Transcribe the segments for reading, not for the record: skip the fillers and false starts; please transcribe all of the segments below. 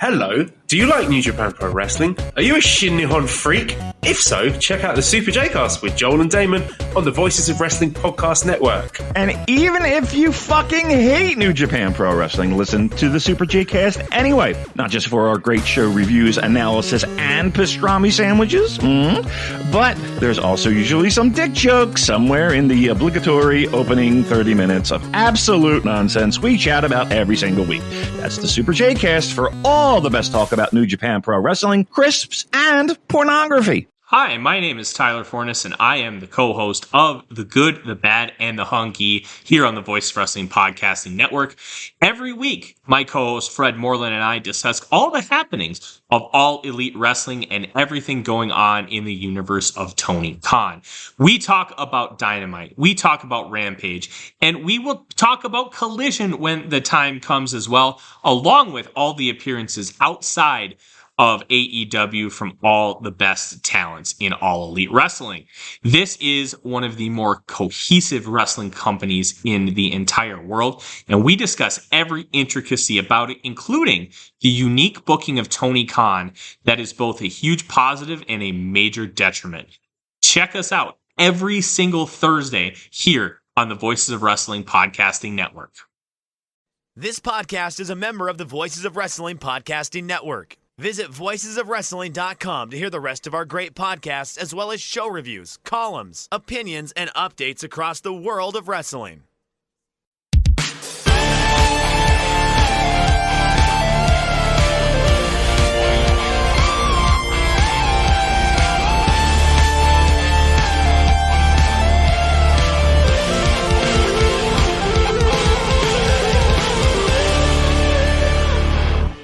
Hello, do you like New Japan Pro Wrestling? Are you a Shin Nihon freak? If so, check out the Super J-Cast with Joel and Damon on the Voices of Wrestling Podcast Network. And even if you fucking hate New Japan Pro Wrestling, listen to the Super J-Cast anyway. Not just for our great show reviews, analysis, and pastrami sandwiches, but there's also usually some dick jokes somewhere in the obligatory opening 30 minutes of absolute nonsense we chat about every single week. That's the Super J-Cast for all the best talk about New Japan Pro Wrestling, crisps, and pornography. Hi, my name is Tyler Fornes, and I am the co-host of The Good, The Bad, and The Hungee here on the Voice of Wrestling Podcasting Network. Every week, my co-host Fred Moreland and I discuss all the happenings of All Elite Wrestling and everything going on in the universe of Tony Khan. We talk about Dynamite, we talk about Rampage, and we will talk about Collision when the time comes as well, along with all the appearances outside of AEW from all the best talents in All Elite Wrestling. This is one of the more cohesive wrestling companies in the entire world, and we discuss every intricacy about it, including the unique booking of Tony Khan that is both a huge positive and a major detriment. Check us out every single Thursday here on the Voices of Wrestling Podcasting Network. This podcast is a member of the Voices of Wrestling Podcasting Network. Visit voicesofwrestling.com to hear the rest of our great podcasts, as well as show reviews, columns, opinions, and updates across the world of wrestling.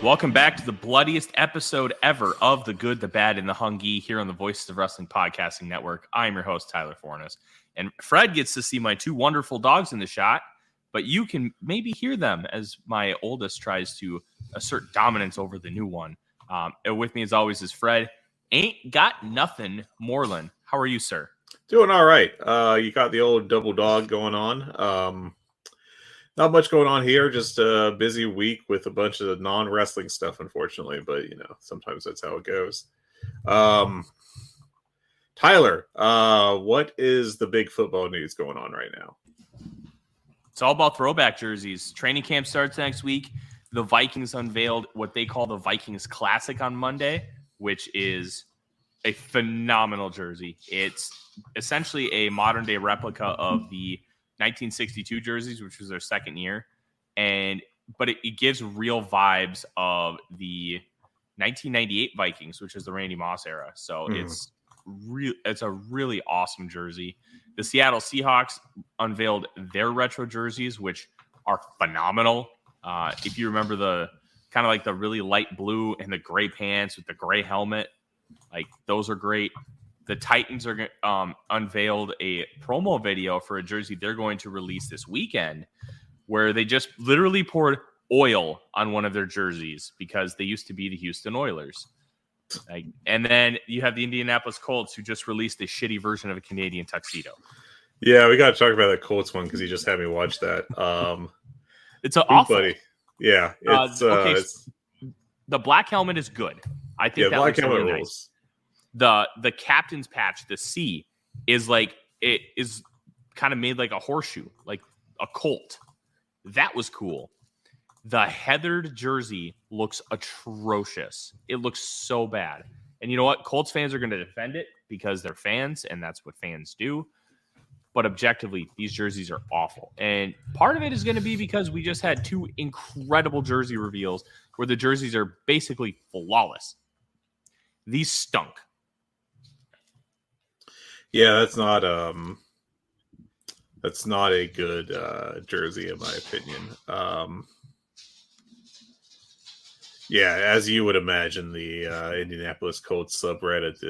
Welcome back to the bloodiest episode ever of The Good, The Bad, and The Hungee here on the Voices of Wrestling Podcasting Network. I'm your host, Tyler Fornes. And Fred gets to see my two wonderful dogs in the shot, but you can maybe hear them as my oldest tries to assert dominance over the new one. And with me, as always, is Fred. Ain't got nothing, Moreland. How are you, sir? Doing all right. You got the old double dog going on. Not much going on here. Just a busy week with a bunch of non-wrestling stuff, unfortunately. But, sometimes that's how it goes. Tyler, what is the big football news going on right now? It's all about throwback jerseys. Training camp starts next week. The Vikings unveiled what they call the Vikings Classic on Monday, which is a phenomenal jersey. It's essentially a modern-day replica of the 1962 jerseys, which was their second year, but it gives real vibes of the 1998 Vikings, which is the Randy Moss era. So it's a really awesome jersey. The Seattle Seahawks unveiled their retro jerseys, which are phenomenal. If you remember the kind of like the really light blue and the gray pants with the gray helmet, like those are great. The Titans are unveiled a promo video for a jersey they're going to release this weekend, where they just literally poured oil on one of their jerseys because they used to be the Houston Oilers. And then you have the Indianapolis Colts, who just released a shitty version of a Canadian tuxedo. Yeah, we got to talk about that Colts one because you just had me watch that. It's awful. Buddy. Yeah, it's the black helmet is good. I think that black looks helmet really rules. nice. The captain's patch, the C, is kind of made like a horseshoe, like a Colt. That was cool. The heathered jersey looks atrocious. It looks so bad. And you know what? Colts fans are going to defend it because they're fans, and that's what fans do. But objectively, these jerseys are awful. And part of it is going to be because we just had two incredible jersey reveals where the jerseys are basically flawless. These stunk. Yeah, that's not a good jersey in my opinion. Yeah, as you would imagine, the Indianapolis Colts subreddit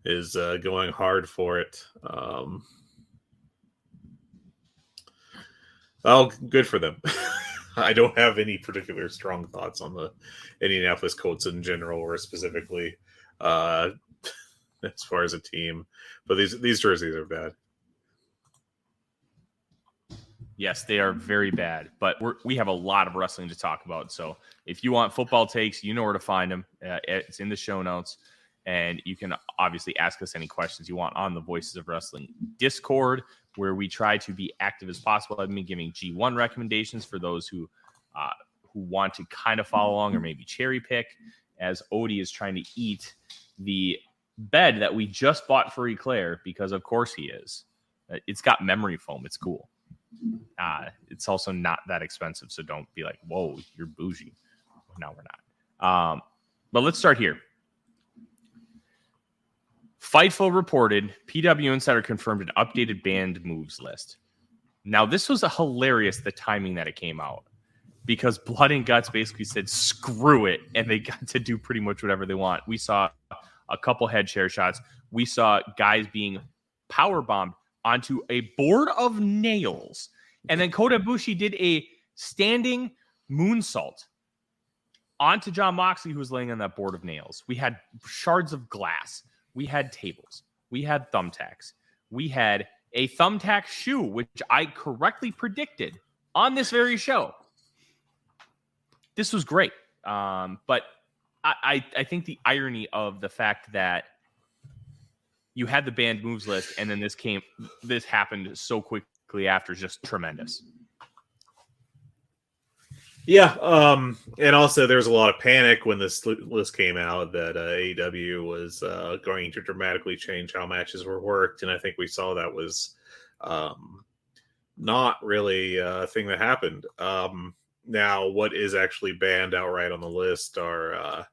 is going hard for it. Good for them. I don't have any particular strong thoughts on the Indianapolis Colts in general or specifically as far as a team, but these jerseys are bad. Yes, they are very bad, but we have a lot of wrestling to talk about. So if you want football takes, you know where to find them. It's in the show notes, and you can obviously ask us any questions you want on the Voices of Wrestling Discord, where we try to be active as possible. I've been giving G1 recommendations for those who want to kind of follow along or maybe cherry pick, as Odie is trying to eat the bed that we just bought for Eclair, because of course he is. It's got memory foam. It's cool. It's also not that expensive, so don't be like, whoa, you're bougie. No, we're not. But let's start here. Fightful reported PW Insider confirmed an updated banned moves list. Now, this was hilarious, the timing that it came out, because Blood and Guts basically said, screw it, and they got to do pretty much whatever they want. We saw a couple head chair shots. We saw guys being powerbombed onto a board of nails. And then Kota Ibushi did a standing moonsault onto Jon Moxley, who was laying on that board of nails. We had shards of glass. We had tables. We had thumbtacks. We had a thumbtack shoe, which I correctly predicted on this very show. This was great. But I think the irony of the fact that you had the banned moves list, and then this happened so quickly after is just tremendous. Yeah, and also there was a lot of panic when this list came out that AEW was going to dramatically change how matches were worked, and I think we saw that was not really a thing that happened. Now, what is actually banned outright on the list are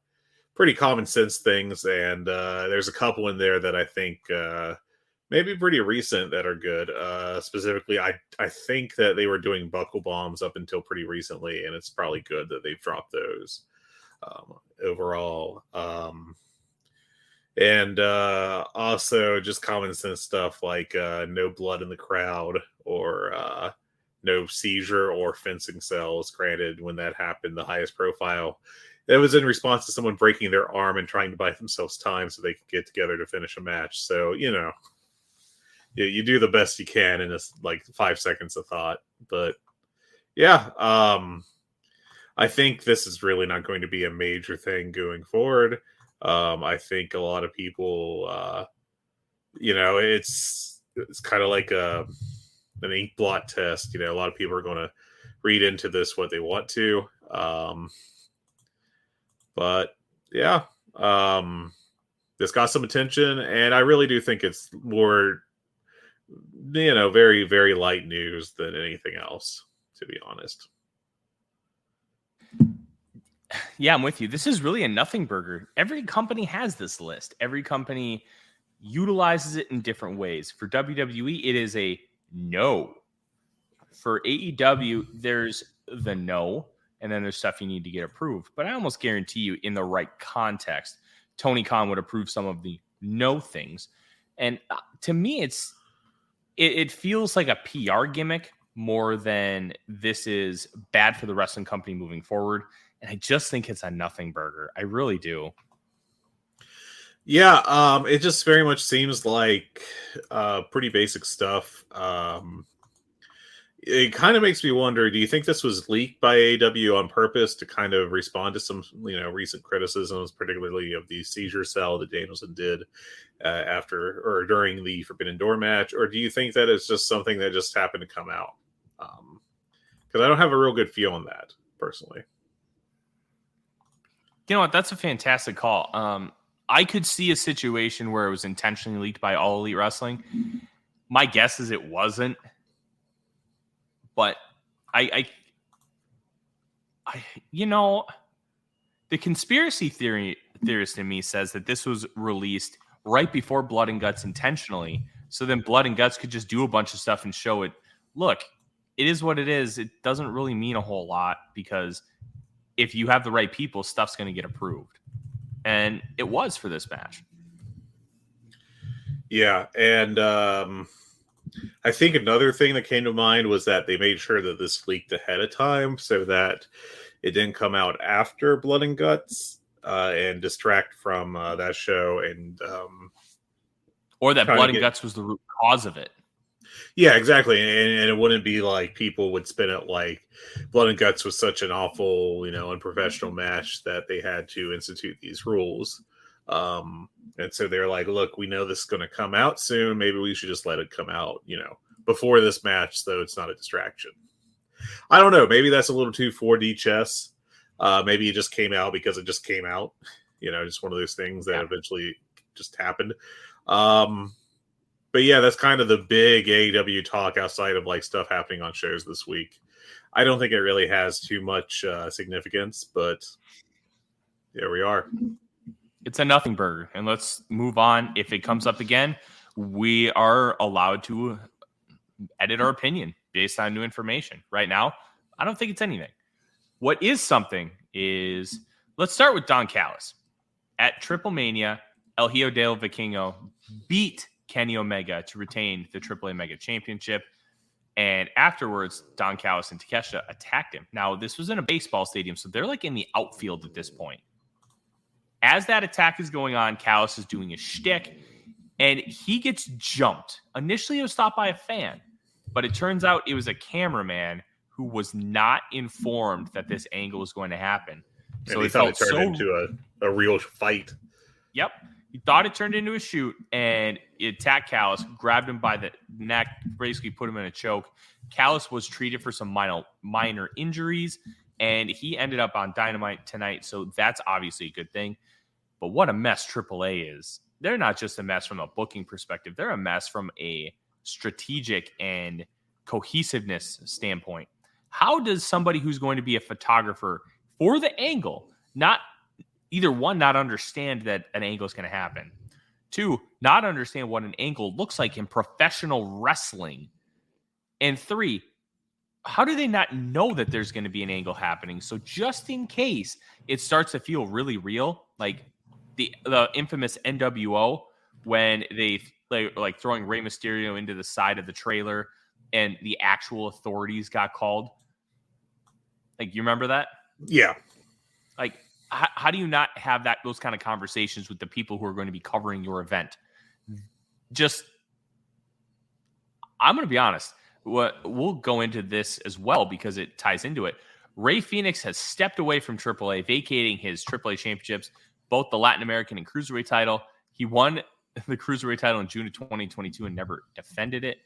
pretty common sense things, and there's a couple in there that I think maybe pretty recent that are good. Specifically, I think that they were doing buckle bombs up until pretty recently, and it's probably good that they've dropped those overall. And also just common sense stuff like no blood in the crowd, or no seizure or fencing cells. Granted, when that happened, the highest profile, it was in response to someone breaking their arm and trying to buy themselves time so they could get together to finish a match. So, you do the best you can in just like 5 seconds of thought. But yeah, I think this is really not going to be a major thing going forward. I think a lot of people, it's kind of like an ink blot test. A lot of people are going to read into this what they want to. But yeah, this got some attention, and I really do think it's more, very, very light news than anything else, to be honest. Yeah, I'm with you. This is really a nothing burger. Every company has this list. Every company utilizes it in different ways. For WWE, it is a no. For AEW, there's the no, and then there's stuff you need to get approved. But I almost guarantee you, in the right context, Tony Khan would approve some of the no things. And to me, it feels like a PR gimmick more than this is bad for the wrestling company moving forward. And I just think it's a nothing burger. I really do. Yeah, it just very much seems like pretty basic stuff. It kind of makes me wonder, do you think this was leaked by AEW on purpose to kind of respond to some, recent criticisms, particularly of the seizure cell that Danielson did after or during the Forbidden Door match? Or do you think that it's just something that just happened to come out? Because I don't have a real good feel on that, personally. You know what? That's a fantastic call. I could see a situation where it was intentionally leaked by All Elite Wrestling. My guess is it wasn't. But I the conspiracy theorist in me says that this was released right before Blood and Guts intentionally. So then Blood and Guts could just do a bunch of stuff and show it. Look, it is what it is. It doesn't really mean a whole lot, because if you have the right people, stuff's going to get approved. And it was for this match. Yeah. And I think another thing that came to mind was that they made sure that this leaked ahead of time so that it didn't come out after Blood and Guts and distract from that show. And or that Blood and Guts was the root cause of it. Yeah, exactly. And it wouldn't be like people would spin it like Blood and Guts was such an awful, unprofessional match that they had to institute these rules. And so they're like, look, we know this is going to come out soon. Maybe we should just let it come out, before this match, so it's not a distraction. I don't know. Maybe that's a little too 4D chess. Maybe it just came out because it just came out. Just one of those things that eventually just happened. But yeah, that's kind of the big AEW talk outside of like stuff happening on shows this week. I don't think it really has too much significance, but there we are. It's a nothing burger. And let's move on. If it comes up again, we are allowed to edit our opinion based on new information. Right now, I don't think it's anything. What is something is, let's start with Don Callis. At Triple Mania, El Hijo del Vikingo beat Kenny Omega to retain the AAA Mega Championship. And afterwards, Don Callis and Takeshita attacked him. Now, this was in a baseball stadium, so they're like in the outfield at this point. As that attack is going on, Callis is doing a shtick, and he gets jumped. Initially, it was stopped by a fan, but it turns out it was a cameraman who was not informed that this angle was going to happen. So he thought it turned into a real fight. Yep. He thought it turned into a shoot, and he attacked Callis, grabbed him by the neck, basically put him in a choke. Callis was treated for some minor injuries, and he ended up on Dynamite tonight, so that's obviously a good thing. But what a mess AAA is. They're not just a mess from a booking perspective. They're a mess from a strategic and cohesiveness standpoint. How does somebody who's going to be a photographer for the angle not understand that an angle is going to happen? 2, not understand what an angle looks like in professional wrestling. And 3, how do they not know that there's going to be an angle happening? So just in case it starts to feel really real, like the infamous NWO, when they like throwing Rey Mysterio into the side of the trailer and the actual authorities got called. Like, you remember that? Yeah. Like, how do you not have those kind of conversations with the people who are going to be covering your event? I'm going to be honest. We'll go into this as well because it ties into it. Rey Fenix has stepped away from AAA, vacating his AAA championships, both the Latin American and Cruiserweight title. He won the Cruiserweight title in June of 2022 and never defended it.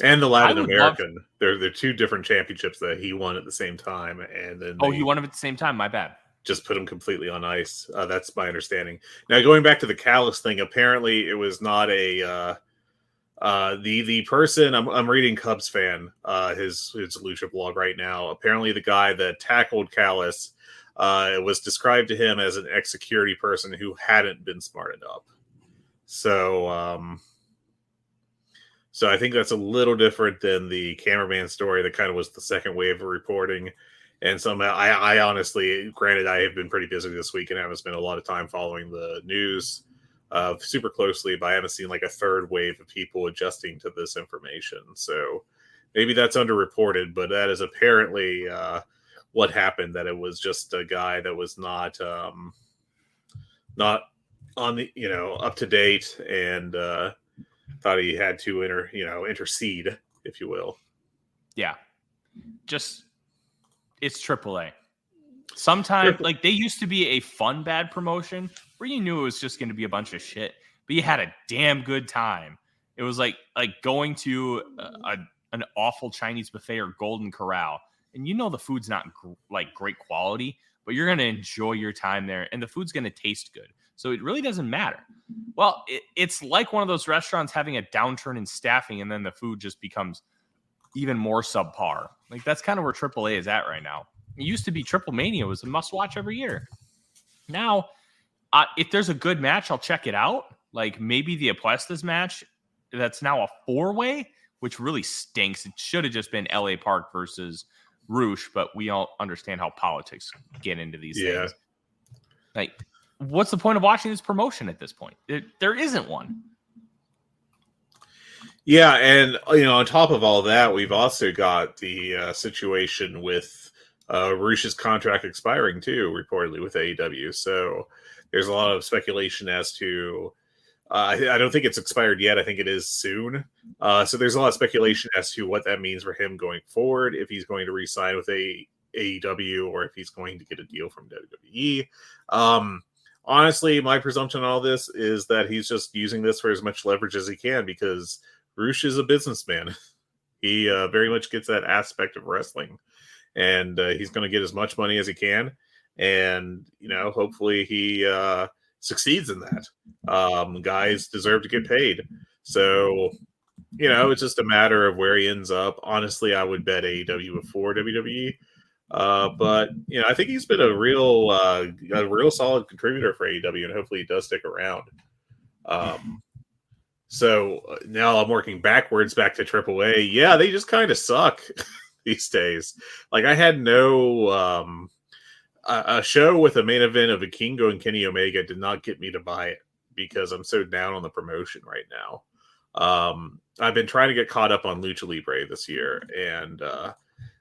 And the Latin American. They're two different championships that he won at the same time. And then he won them at the same time. My bad. Just put him completely on ice. That's my understanding. Now, going back to the Callis thing, apparently it was not the person. I'm reading Cubs Fan, his Lucha blog right now. Apparently, the guy that tackled Callis was described to him as an ex-security person who hadn't been smartened up. So I think that's a little different than the cameraman story that kind of was the second wave of reporting. And somehow, I honestly, granted, I have been pretty busy this week and haven't spent a lot of time following the news super closely, but I haven't seen like a third wave of people adjusting to this information. So maybe that's underreported, but that is apparently what happened, that it was just a guy that was not on the, up to date, and thought he had to intercede, if you will. Yeah. It's AAA. Sometimes, like, they used to be a fun bad promotion where you knew it was just going to be a bunch of shit, but you had a damn good time. It was like going to an awful Chinese buffet or Golden Corral, and the food's not great quality, but you're going to enjoy your time there, and the food's going to taste good. So it really doesn't matter. Well, it's like one of those restaurants having a downturn in staffing, and then the food just becomes even more subpar. Like, that's kind of where AAA is at right now. It used to be Triple Mania was a must-watch every year. Now, if there's a good match, I'll check it out. Like, maybe the Apuestas match that's now a 4-way, which really stinks. It should have just been LA Park versus Roosh, but we all understand how politics get into these things. Like, what's the point of watching this promotion at this point? There isn't one. Yeah, and on top of all that, we've also got the situation with Roosh's contract expiring too, reportedly with AEW. So there's a lot of speculation as to I don't think it's expired yet. I think it is soon. So there's a lot of speculation as to what that means for him going forward, if he's going to re-sign with AEW or if he's going to get a deal from WWE. Honestly, my presumption on all this is that he's just using this for as much leverage as he can because Roosh is a businessman. He very much gets that aspect of wrestling, and he's going to get as much money as he can. And, hopefully he succeeds in that. Guys deserve to get paid. So, it's just a matter of where he ends up. Honestly, I would bet AEW before WWE. But I think he's been a real solid contributor for AEW, and hopefully he does stick around. So now I'm working backwards back to AAA. Yeah, they just kind of suck these days. Like I had no a show with a main event of Vikingo and Kenny Omega did not get me to buy it because I'm so down on the promotion right now. I've been trying to get caught up on Lucha Libre this year, and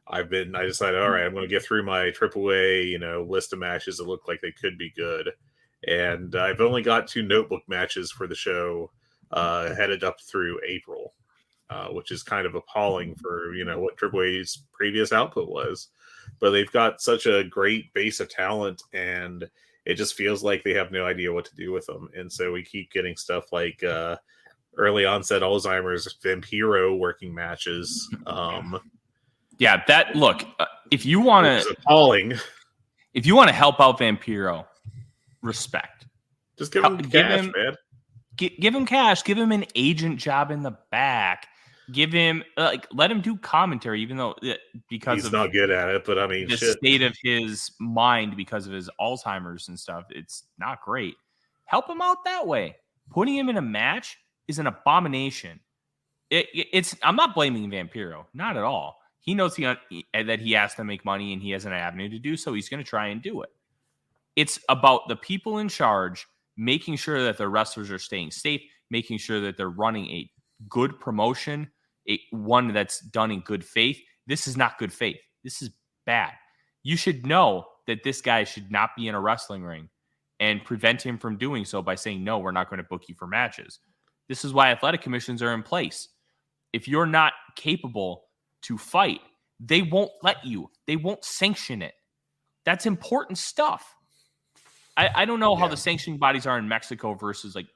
I decided, all right, I'm going to get through my AAA, list of matches that look like they could be good. And I've only got 2 notebook matches for the show headed up through April, which is kind of appalling for, what AAA's previous output was. But they've got such a great base of talent, and it just feels like they have no idea what to do with them. And so we keep getting stuff like early onset Alzheimer's Vampiro working matches. Yeah, if you want to appalling. If you want to help out Vampiro, respect. Just give him cash, man. Give him cash. Give him an agent job in the back. Give him let him do commentary, even though because he's of not good at it. But I mean, the state of his mind because of his Alzheimer's and stuff, it's not great. Help him out that way. Putting him in a match is an abomination. I'm not blaming Vampiro, not at all. He knows that he has to make money and he has an avenue to do so. He's going to try and do it. It's about the people in charge making sure that the wrestlers are staying safe, making sure that they're running a good promotion, one that's done in good faith. This is not good faith. This is bad. You should know that this guy should not be in a wrestling ring and prevent him from doing so by saying, no, we're not going to book you for matches. This is why athletic commissions are in place. If you're not capable to fight, they won't let you. They won't sanction it. That's important stuff. I don't know how the sanctioning bodies are in Mexico versus like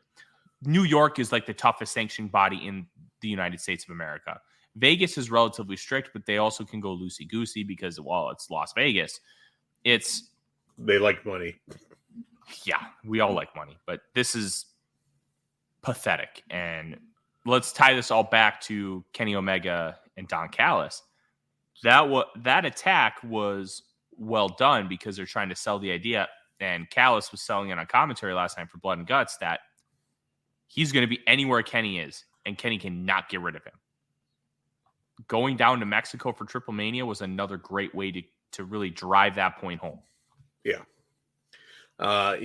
New York is like the toughest sanctioning body in the United States of America. Vegas is relatively strict, but they also can go loosey-goosey because, well, it's Las Vegas. They like money. Yeah, we all like money, but this is pathetic. And let's tie this all back to Kenny Omega and Don Callis. That attack was well done because they're trying to sell the idea, and Callis was selling it on commentary last night for Blood and Guts that he's going to be anywhere Kenny is, and Kenny cannot get rid of him. Going down to Mexico for Triple Mania was another great way to really drive that point home. Yeah. A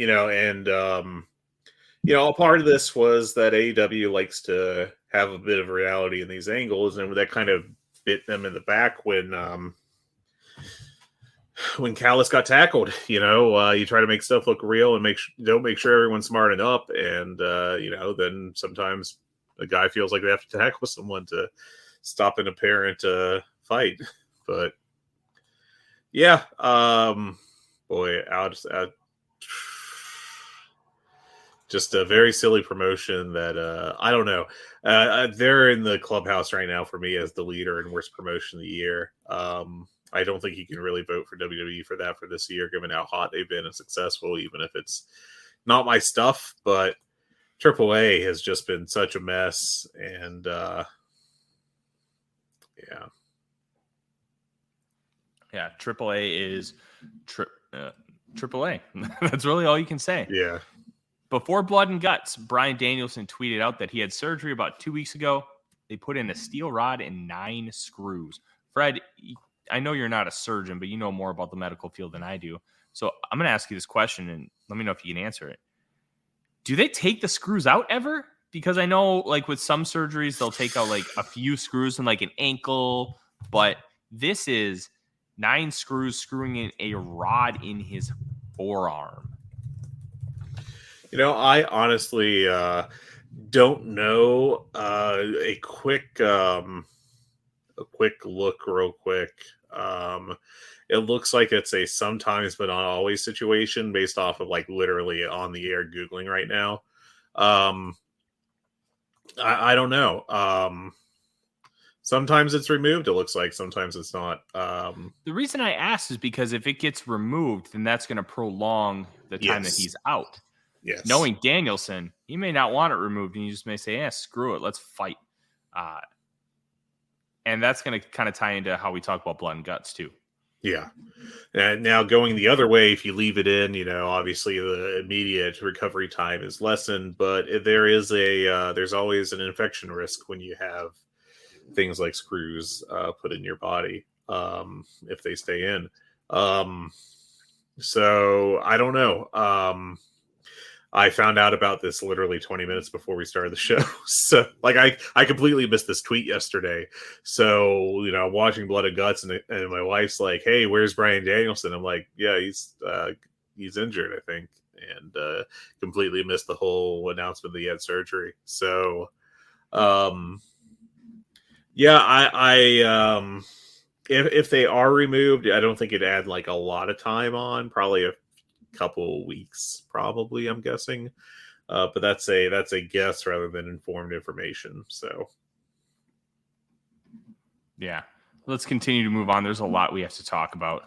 part of this was that AEW likes to have a bit of reality in these angles, and that kind of bit them in the back when Callis got tackled. You try to make stuff look real and don't make sure everyone's smarting up, and then sometimes a guy feels like they have to tackle someone to stop an apparent fight. But yeah, just a very silly promotion that I don't know. They're in the clubhouse right now for me as the leader and worst promotion of the year. I don't think you can really vote for WWE for that for this year, given how hot they've been and successful, even if it's not my stuff. But AAA has just been such a mess. And yeah. Yeah, AAA is AAA. That's really all you can say. Yeah. Before Blood and Guts, Bryan Danielson tweeted out that he had surgery about 2 weeks ago. They put in a steel rod and 9 screws. Fred, I know you're not a surgeon, but you know more about the medical field than I do. So I'm going to ask you this question, and let me know if you can answer it. Do they take the screws out ever? Because I know, like, with some surgeries, they'll take out, like, a few screws in, like, an ankle. But this is 9 screws screwing in a rod in his forearm. I honestly don't know. A quick look, real quick. It looks like it's a sometimes but not always situation based off of like literally on the air Googling right now. I don't know. Sometimes it's removed, it looks like. Sometimes it's not. The reason I asked is because if it gets removed, then that's going to prolong the time that he's out. Yes. Knowing Danielson, he may not want it removed, and you just may say, "Yeah, screw it, let's fight." And that's going to kind of tie into how we talk about blood and guts too. Yeah. And now going the other way, if you leave it in, obviously the immediate recovery time is lessened, but there's always an infection risk when you have things like screws put in your body if they stay in. So I don't know. I found out about this literally 20 minutes before we started the show. So like I completely missed this tweet yesterday. So, watching Blood and Guts and my wife's like, "Hey, where's Bryan Danielson?" I'm like, "Yeah, he's injured, I think." And completely missed the whole announcement that he had surgery. So if they are removed, I don't think it'd add like a lot of time on, probably a couple weeks, probably, I'm guessing. But that's a guess rather than informed information. So yeah, let's continue to move on. There's a lot we have to talk about.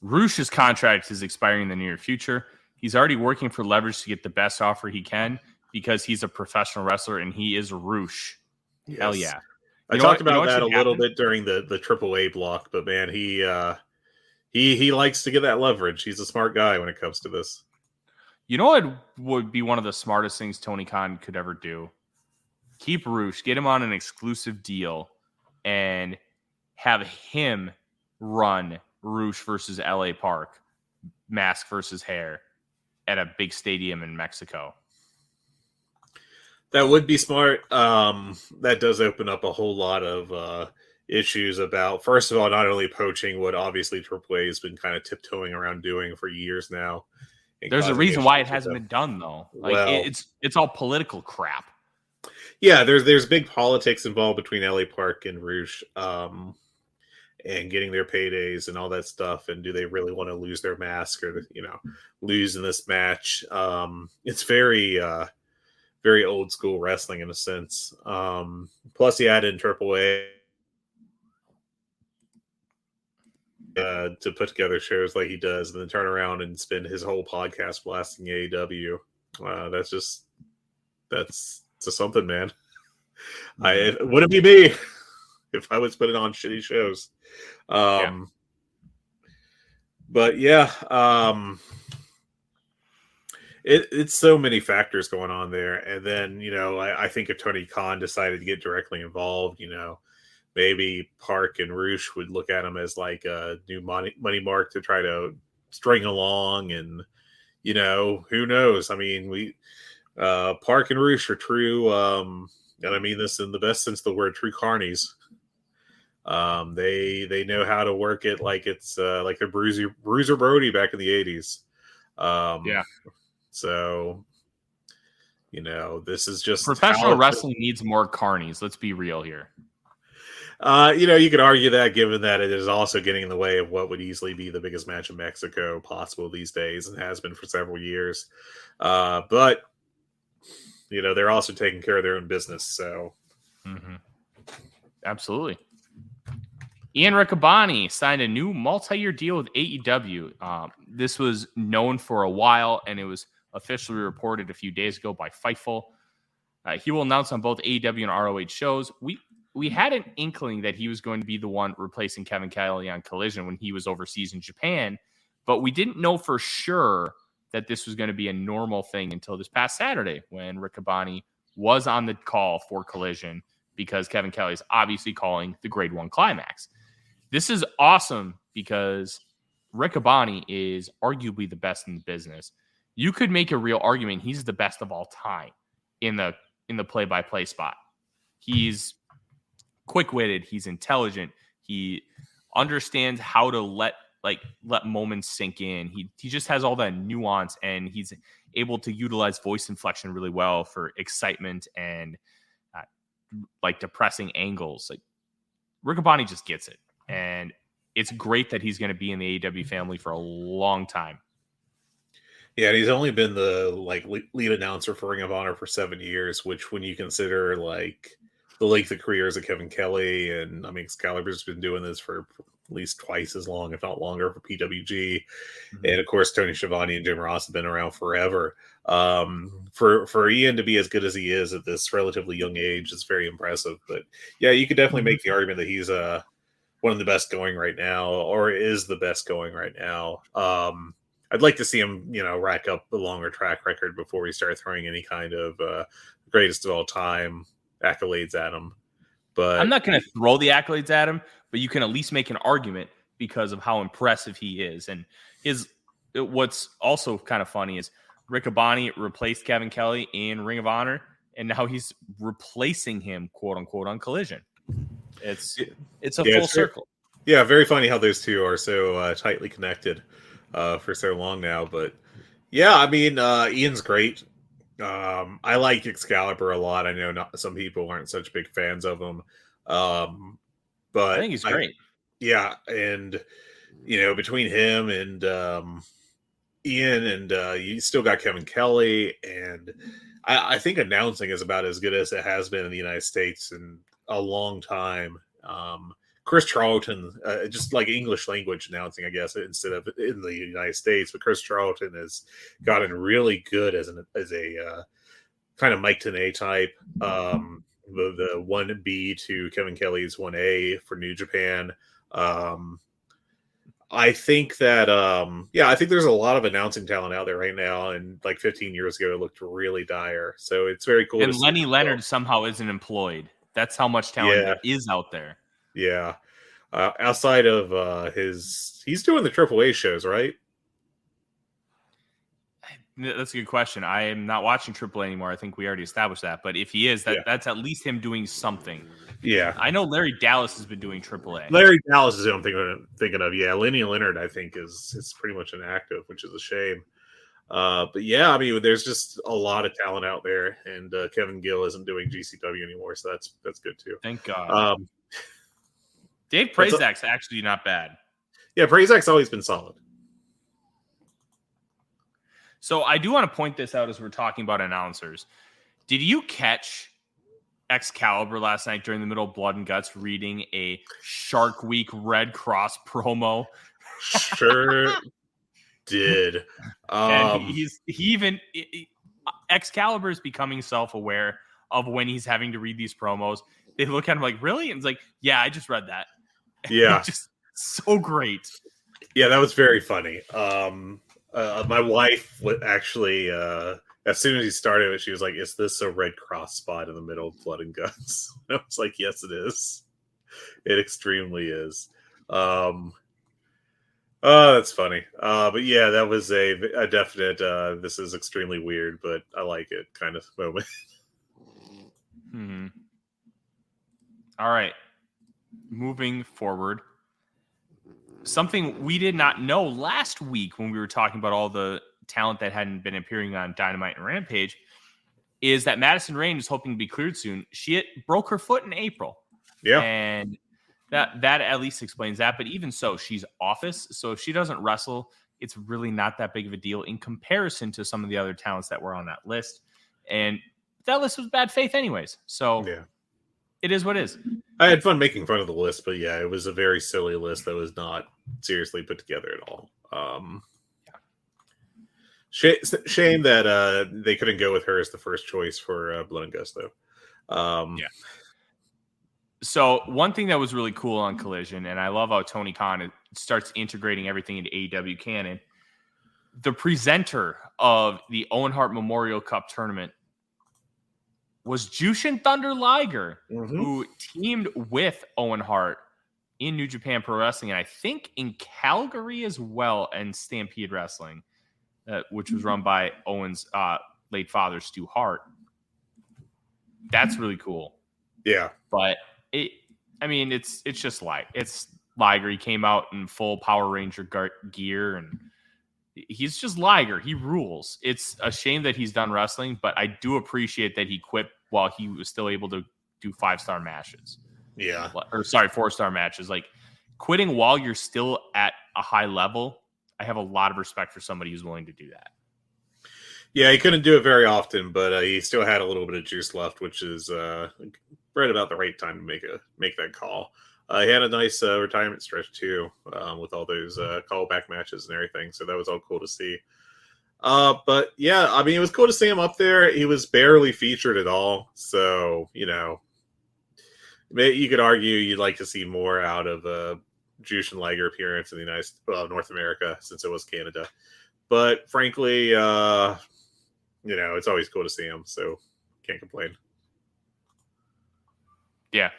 Rush's contract is expiring in the near future. He's already working for leverage to get the best offer he can because he's a professional wrestler and he is Rush. Yes. Hell yeah. I talked about that a little bit during the AAA block, but man, he likes to get that leverage. He's a smart guy when it comes to this. You know what would be one of the smartest things Tony Khan could ever do? Keep Rush, get him on an exclusive deal, and have him run Rush versus LA Park, mask versus hair, at a big stadium in Mexico. That would be smart. That does open up a whole lot of issues about, first of all, not only poaching what obviously AAA has been kind of tiptoeing around doing for years now. There's a reason why it hasn't been done, though. It's all political crap. Yeah, there's big politics involved between LA Park and Rush, and getting their paydays and all that stuff. And do they really want to lose their mask or lose in this match? It's very very old school wrestling in a sense. Plus, he added in AAA to put together shows like he does, and then turn around and spend his whole podcast blasting AEW. That's just something, man. It wouldn't be me if I was putting on shitty shows. But yeah, it's so many factors going on there. And then, I think if Tony Khan decided to get directly involved, maybe Park and Rush would look at him as like a new money mark to try to string along. And, who knows? I mean, Park and Rush are true. And I mean this in the best sense of the word, true carnies. They know how to work it like it's like the Bruiser Brody back in the 80s. So, this is just professional wrestling needs more carnies. Let's be real here. You could argue that, given that it is also getting in the way of what would easily be the biggest match in Mexico possible these days, and has been for several years. But they're also taking care of their own business. So, Absolutely. Ian Riccaboni signed a new multi-year deal with AEW. This was known for a while, and it was officially reported a few days ago by Fightful. He will announce on both AEW and ROH shows. We had an inkling that he was going to be the one replacing Kevin Kelly on Collision when he was overseas in Japan, but we didn't know for sure that this was going to be a normal thing until this past Saturday when Riccaboni was on the call for Collision, because Kevin Kelly is obviously calling the Grade 1 Climax. This is awesome because Riccaboni is arguably the best in the business. You could make a real argument he's the best of all time in the play-by-play spot. He's quick-witted. He's intelligent. He understands how to let let moments sink in. He just has all that nuance, and he's able to utilize voice inflection really well for excitement and depressing angles. Like Riccaboni just gets it, and it's great that he's going to be in the AEW family for a long time. Yeah, and he's only been the lead announcer for Ring of Honor for 7 years, which when you consider the length of careers of Kevin Kelly, and I mean Excalibur's been doing this for at least twice as long, if not longer, for PWG, and of course Tony Schiavone and Jim Ross have been around forever. For Ian to be as good as he is at this relatively young age is very impressive. But yeah, you could definitely make the argument that he's one of the best going right now, or is the best going right now. I'd like to see him, rack up a longer track record before we start throwing any kind of greatest of all time accolades at him. But I'm not going to throw the accolades at him, but you can at least make an argument because of how impressive he is. And what's also kind of funny is Riccaboni replaced Kevin Kelly in Ring of Honor, and now he's replacing him, quote unquote, on Collision. It's a full circle. Very funny how those two are so tightly connected for so long now. But yeah, I mean, Ian's great. I like Excalibur a lot. I know some people aren't such big fans of him, but I think he's great. And between him and Ian, and you still got Kevin Kelly, and I think announcing is about as good as it has been in the United States in a long time. Chris Charlton, just like English language announcing, I guess, instead of in the United States. But Chris Charlton has gotten really good as a kind of Mike Tenay type. The 1B to Kevin Kelly's 1A for New Japan. I think that, I think there's a lot of announcing talent out there right now. And 15 years ago, it looked really dire. So it's very cool. And Lenny Leonard somehow isn't employed. That's how much talent there is out there. Yeah. Outside of he's doing the AAA shows, right? That's a good question. I am not watching AAA anymore. I think we already established that. But if he is, that's at least him doing something. Yeah. I know Larry Dallas has been doing AAA. Larry Dallas is who I'm thinking of. Yeah, Lenny Leonard, I think, is pretty much inactive, which is a shame. But yeah, I mean, there's just a lot of talent out there, and Kevin Gill isn't doing GCW anymore, so that's good too. Thank God. Dave Prazak's actually not bad. Yeah, Prazak's always been solid. So I do want to point this out as we're talking about announcers. Did you catch Excalibur last night during the middle of Blood and Guts reading a Shark Week Red Cross promo? Sure did. And Excalibur is becoming self-aware of when he's having to read these promos. They look at him like, really? And it's like, yeah, I just read that. Yeah. Just so great. Yeah, that was very funny. My wife would actually, as soon as he started it, she was like, is this a Red Cross spot in the middle of Blood and Guts? I was like, yes, it is. It extremely is. Oh, that's funny. But yeah, that was a definite, this is extremely weird, but I like it kind of moment. Mm-hmm. All right. Moving forward. Something we did not know last week when we were talking about all the talent that hadn't been appearing on Dynamite and Rampage is that Madison Rayne is hoping to be cleared soon. She broke her foot in April. Yeah. And that at least explains that. But even so, she's office. So if she doesn't wrestle, it's really not that big of a deal in comparison to some of the other talents that were on that list. And that list was bad faith anyways. So yeah. It is what it is. I had fun making fun of the list, but yeah, it was a very silly list that was not seriously put together at all. Shame that they couldn't go with her as the first choice for Blood and Guts, though. Yeah. So one thing that was really cool on Collision, and I love how Tony Khan starts integrating everything into AEW canon. The presenter of the Owen Hart Memorial Cup tournament was Jushin Thunder Liger, who teamed with Owen Hart in New Japan Pro Wrestling, and I think in Calgary as well, and Stampede Wrestling, which was run by Owen's late father, Stu Hart. That's really cool. Yeah. But it's just like, it's Liger. He came out in full Power Ranger gear, and he's just Liger. He rules. It's a shame that he's done wrestling, but I do appreciate that he quit while he was still able to do 5-star matches. Yeah. Or sorry, 4-star matches. Like quitting while you're still at a high level, I have a lot of respect for somebody who's willing to do that. Yeah, he couldn't do it very often, but he still had a little bit of juice left, which is right about the right time to make that call. He had a nice retirement stretch too, with all those callback matches and everything. So that was all cool to see. But yeah, I mean, it was cool to see him up there. He was barely featured at all, so you know, you could argue you'd like to see more out of Jushin Liger appearance in the North America, since it was Canada. But frankly, you know, it's always cool to see him, so can't complain. Yeah.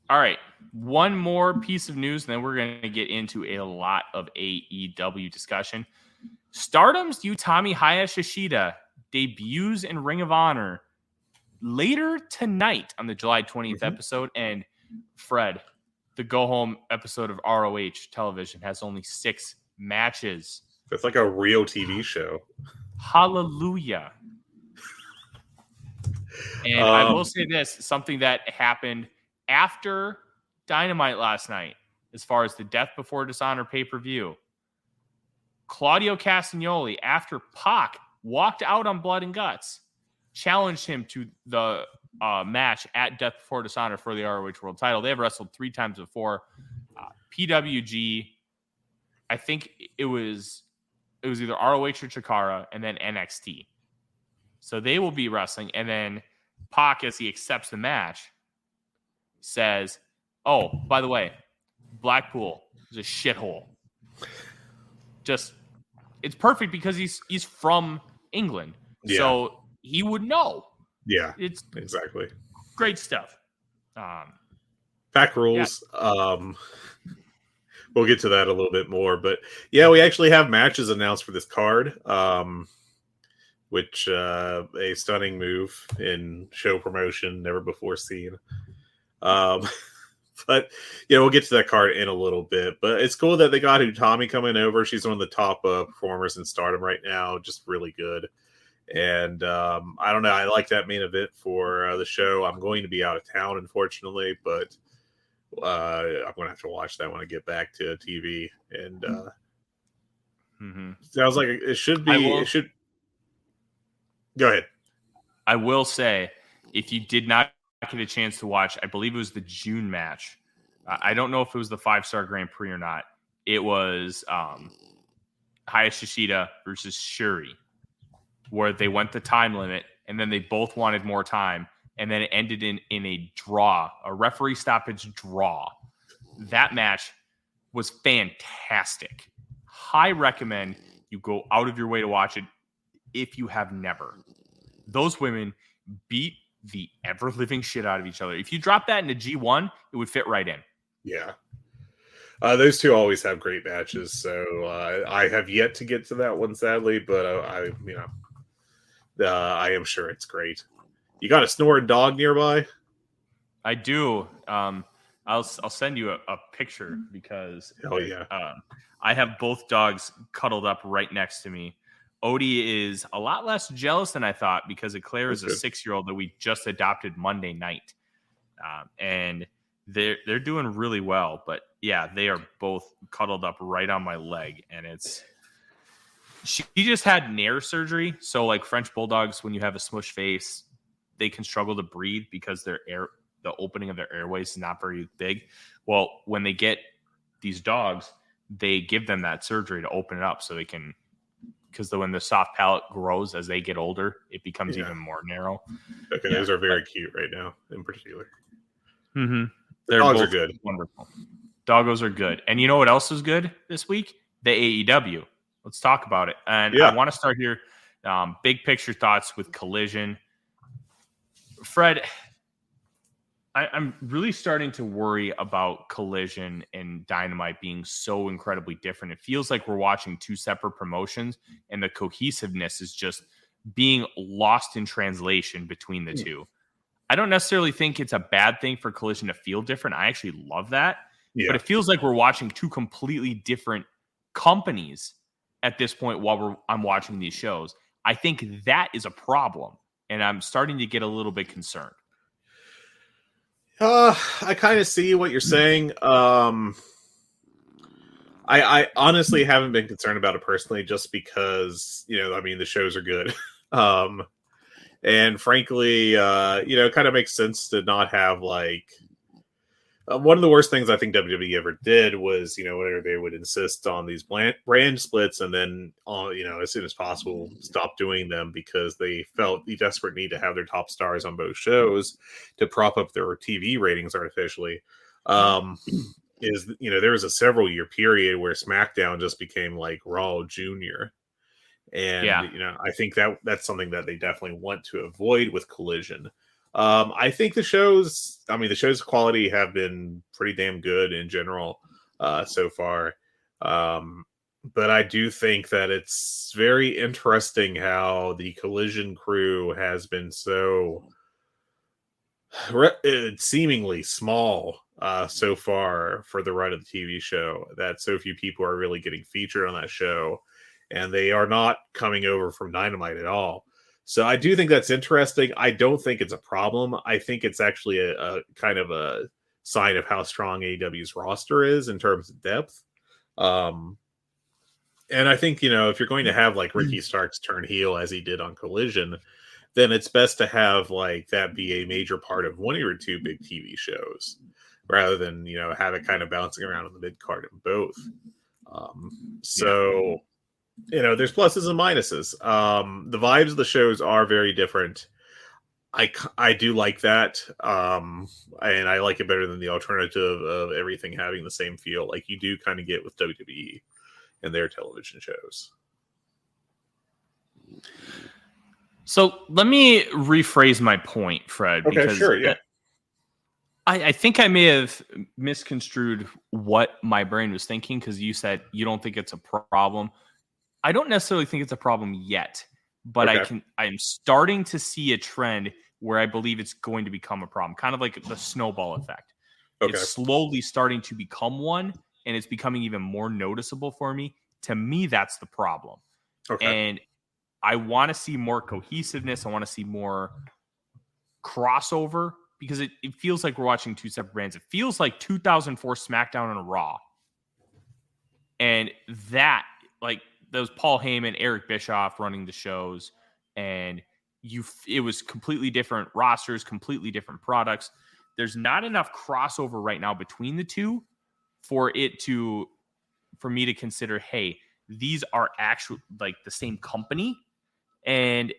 All right. One more piece of news, and then we're going to get into a lot of AEW discussion. Stardom's Utami Hayashishita debuts in Ring of Honor later tonight on the July 20th episode. And Fred, the go-home episode of ROH television has only 6 matches. It's like a real TV show. Hallelujah. And I will say this, something that happened after Dynamite last night, as far as the Death Before Dishonor pay-per-view. Claudio Castagnoli, after PAC walked out on Blood and Guts, challenged him to the match at Death Before Dishonor for the ROH World title. They have wrestled 3 times before. PWG, I think it was either ROH or Chikara, and then NXT. So they will be wrestling, and then PAC, as he accepts the match, says, oh, by the way, Blackpool is a shithole. Just, it's perfect because he's from England. Yeah. So he would know. Yeah, It's exactly. great stuff. PAC rules. Yeah. We'll get to that a little bit more. But yeah, we actually have matches announced for this card. Which a stunning move in show promotion, never before seen. But yeah, we'll get to that card in a little bit. But it's cool that they got Utami coming over. She's one of the top performers in Stardom right now, just really good. And I don't know, I like that main event for the show. I'm going to be out of town, unfortunately, but I'm going to have to watch that when I get back to TV. And sounds like it should be. Go ahead. I will say, if you did not get a chance to watch, I believe it was the June match. I don't know if it was the 5-star Grand Prix or not. It was Hayashishita versus Shuri, where they went the time limit, and then they both wanted more time, and then it ended in a draw, a referee stoppage draw. That match was fantastic. High recommend you go out of your way to watch it if you have never. Those women beat the ever-living shit out of each other. If you drop that into G1, it would fit right in. Yeah. Those two always have great matches, so I have yet to get to that one, sadly, but I am sure it's great. You got a snoring dog nearby? I do. I'll send you a picture because I have both dogs cuddled up right next to me. Odie is a lot less jealous than I thought because Eclair is a 6-year-old that we just adopted Monday night. And they're doing really well. But yeah, they are both cuddled up right on my leg. And she just had Nair surgery. So like French bulldogs, when you have a smush face, they can struggle to breathe because the opening of their airways is not very big. Well, when they get these dogs, they give them that surgery to open it up so they can, because when the soft palate grows as they get older, it becomes even more narrow. Okay, those are very cute right now, in particular. Dogs are good. Wonderful. Doggos are good. And you know what else is good this week? The AEW. Let's talk about it. And I want to start here. Big picture thoughts with Collision. Fred, I'm really starting to worry about Collision and Dynamite being so incredibly different. It feels like we're watching 2 separate promotions, and the cohesiveness is just being lost in translation between the two. I don't necessarily think it's a bad thing for Collision to feel different. I actually love that. but it feels like we're watching two completely different companies at this point while I'm watching these shows. I think that is a problem, and I'm starting to get a little bit concerned. I kind of see what you're saying. I honestly haven't been concerned about it personally, just because, the shows are good. And frankly, it kind of makes sense to not have one of the worst things I think WWE ever did was, whenever they would insist on these brand splits and then, as soon as possible, stop doing them because they felt the desperate need to have their top stars on both shows to prop up their TV ratings artificially. There was a several year period where SmackDown just became like Raw Junior. And, I think that's something that they definitely want to avoid with Collision. I think the show's quality have been pretty damn good in general so far. But I do think that it's very interesting how the Collision crew has been so seemingly small so far for the run of the TV show, that so few people are really getting featured on that show, and they are not coming over from Dynamite at all. So I do think that's interesting. I don't think it's a problem. I think it's actually a kind of a sign of how strong AEW's roster is in terms of depth. And I think, if you're going to have like Ricky Starks turn heel as he did on Collision, then it's best to have that be a major part of one of your two big TV shows, rather than, have it kind of bouncing around in the mid card in both. There's pluses and minuses. The vibes of the shows are very different. I do like that. And I like it better than the alternative of everything having the same feel like you do kind of get with WWE and their television shows. So let me rephrase my point, Fred. Okay, because sure, yeah. I think I may have misconstrued what my brain was thinking, because you said you don't think it's a problem. I don't necessarily think it's a problem yet, but Okay. I'm starting to see a trend where I believe it's going to become a problem, kind of like the snowball effect. Okay. It's slowly starting to become one, and it's becoming even more noticeable for me. To me, that's the problem. Okay. And I want to see more cohesiveness. I want to see more crossover, because it feels like we're watching two separate brands. It feels like 2004 SmackDown and Raw. And that, those Paul Heyman, Eric Bischoff running the shows, and it was completely different rosters, completely different products. There's not enough crossover right now between the two for me to consider, hey, these are actually the same company. And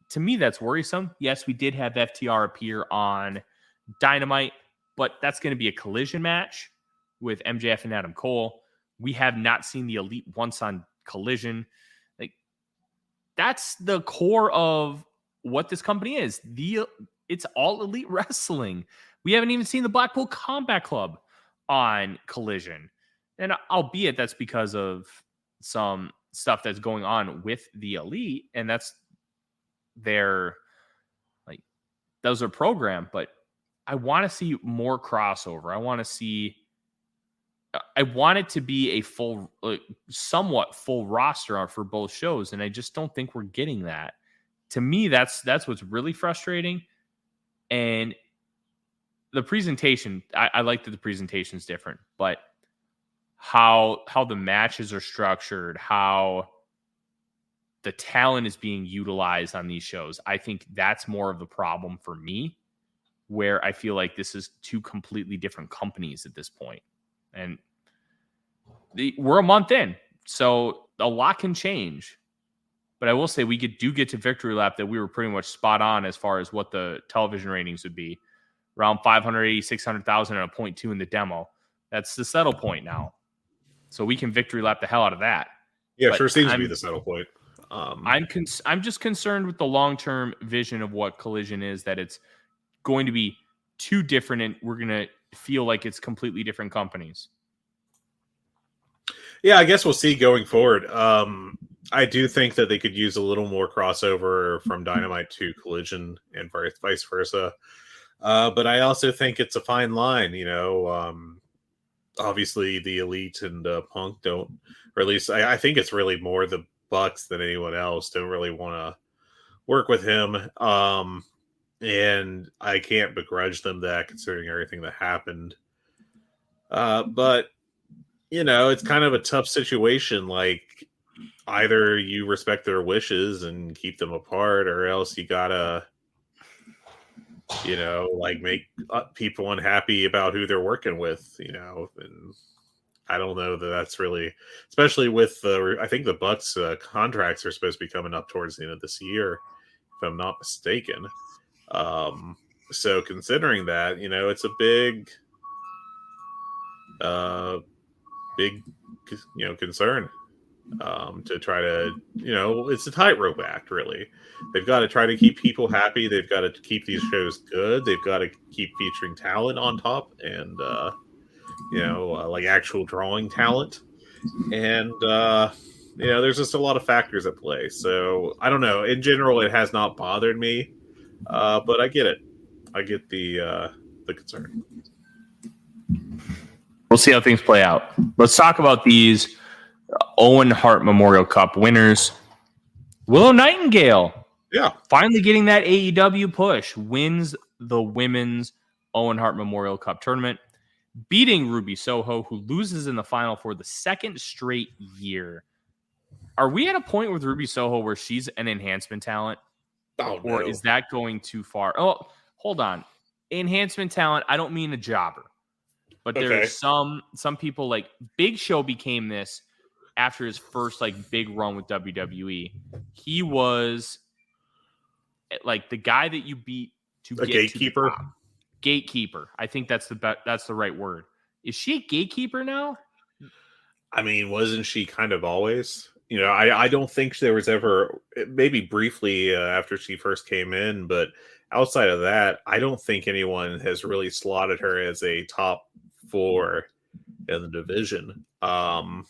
to me, that's worrisome. Yes, we did have FTR appear on Dynamite, but that's going to be a Collision match with MJF and Adam Cole. We have not seen the Elite once on Collision. That's the core of what this company is. It's all Elite Wrestling. We haven't even seen the Blackpool Combat Club on Collision. And albeit that's because of some stuff that's going on with the Elite, and that's those are programmed, but I want to see more crossover. I want it to be a full, somewhat full roster for both shows, and I just don't think we're getting that. To me, that's what's really frustrating. And the presentation, I like that the presentation is different, but how the matches are structured, how the talent is being utilized on these shows, I think that's more of the problem for me, where I feel like this is two completely different companies at this point. And we're a month in, so a lot can change. But I will say we do get to Victory Lap that we were pretty much spot on as far as what the television ratings would be. Around 580, 600,000 and a 0.2 in the demo. That's the settle point now. So we can Victory Lap the hell out of that. Yeah, But sure seems to be the settle point. I'm just concerned with the long-term vision of what Collision is, that it's going to be too different and we're going to feel like it's completely different companies. Yeah, I guess we'll see going forward. I do think that they could use a little more crossover from Dynamite to Collision and vice versa. But I also think it's a fine line, obviously the Elite and Punk don't, or at least I think it's really more the Bucks than anyone else don't really want to work with him. And I can't begrudge them that considering everything that happened. But, it's kind of a tough situation. Like, either you respect their wishes and keep them apart, or else you gotta, make people unhappy about who they're working with, and I don't know that that's really, especially with I think the Bucks contracts are supposed to be coming up towards the end of this year, if I'm not mistaken. So considering that, it's a big concern to try to, it's a tightrope act, really. They've got to try to keep people happy. They've got to keep these shows good. They've got to keep featuring talent on top and, like actual drawing talent. And, there's just a lot of factors at play. So I don't know. In general, it has not bothered me, but I get it. I get the concern. We'll see how things play out. Let's talk about these Owen Hart Memorial Cup winners. Willow Nightingale, finally getting that AEW push, wins the women's Owen Hart Memorial Cup tournament, beating Ruby Soho, who loses in the final for the second straight year. Are we at a point with Ruby Soho where she's an enhancement talent? Oh, no. Or is that going too far? Oh, hold on. Enhancement talent, I don't mean a jobber. But there are some people, like Big Show became this after his first big run with WWE. He was like the guy that you beat to get gatekeeper. To the top. Gatekeeper. I think that's the right word. Is she a gatekeeper now? I mean, wasn't she kind of always? I don't think there was ever, maybe briefly after she first came in, but outside of that, I don't think anyone has really slotted her as a top 4 in the division. I've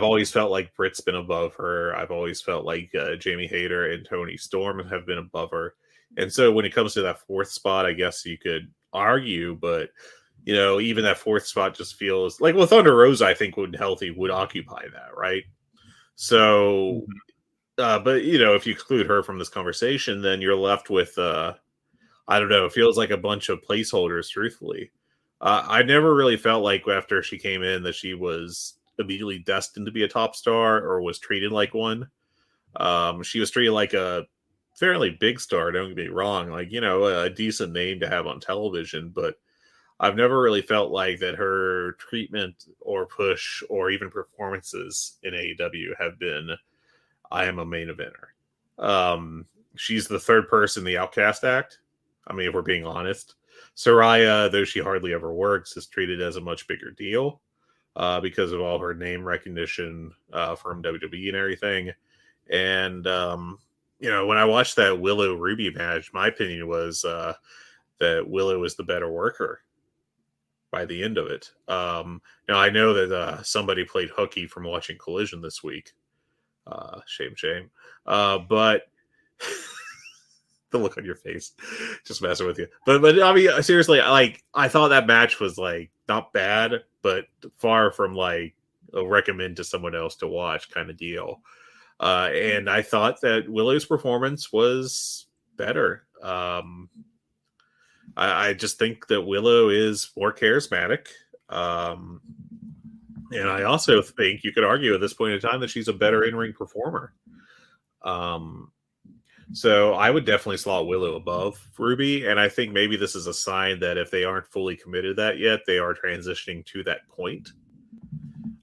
always felt like Britt's been above her. I've always felt like Jamie Hayter and Toni Storm have been above her. And so when it comes to that 4th spot, I guess you could argue, but even that 4th spot just feels like, well, Thunder Rosa, I think, when healthy, would occupy that, right? So, but if you exclude her from this conversation, then you're left with, I don't know, it feels like a bunch of placeholders, truthfully. I never really felt like after she came in that she was immediately destined to be a top star or was treated like one. She was treated like a fairly big star, don't get me wrong, like, a decent name to have on television, but I've never really felt like that her treatment or push or even performances in AEW have been, I am a main eventer. She's the 3rd person in the Outcast Act. I mean, if we're being honest. Saraya, though she hardly ever works, is treated as a much bigger deal because of all her name recognition from WWE and everything. And, when I watched that Willow Ruby match, my opinion was that Willow was the better worker by the end of it. Now, I know that somebody played hooky from watching Collision this week. Shame. But the look on your face, just messing with you. But I mean, seriously, I thought that match was not bad, but far from a recommend to someone else to watch kind of deal. And I thought that Willow's performance was better. I just think that Willow is more charismatic. And I also think you could argue at this point in time that she's a better in-ring performer. So I would definitely slot Willow above Ruby. And I think maybe this is a sign that if they aren't fully committed to that yet, they are transitioning to that point.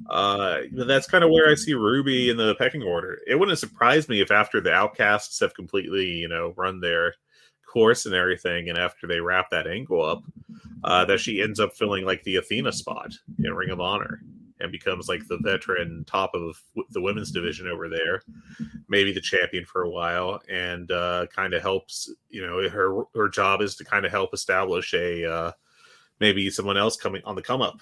That's kind of where I see Ruby in the pecking order. It wouldn't surprise me if after the Outcasts have completely, run their course and everything, and after they wrap that angle up, that she ends up filling the Athena spot in Ring of Honor and becomes the veteran top of the women's division over there, maybe the champion for a while, and kind of helps, her job is to kind of help establish a maybe someone else coming on the come up.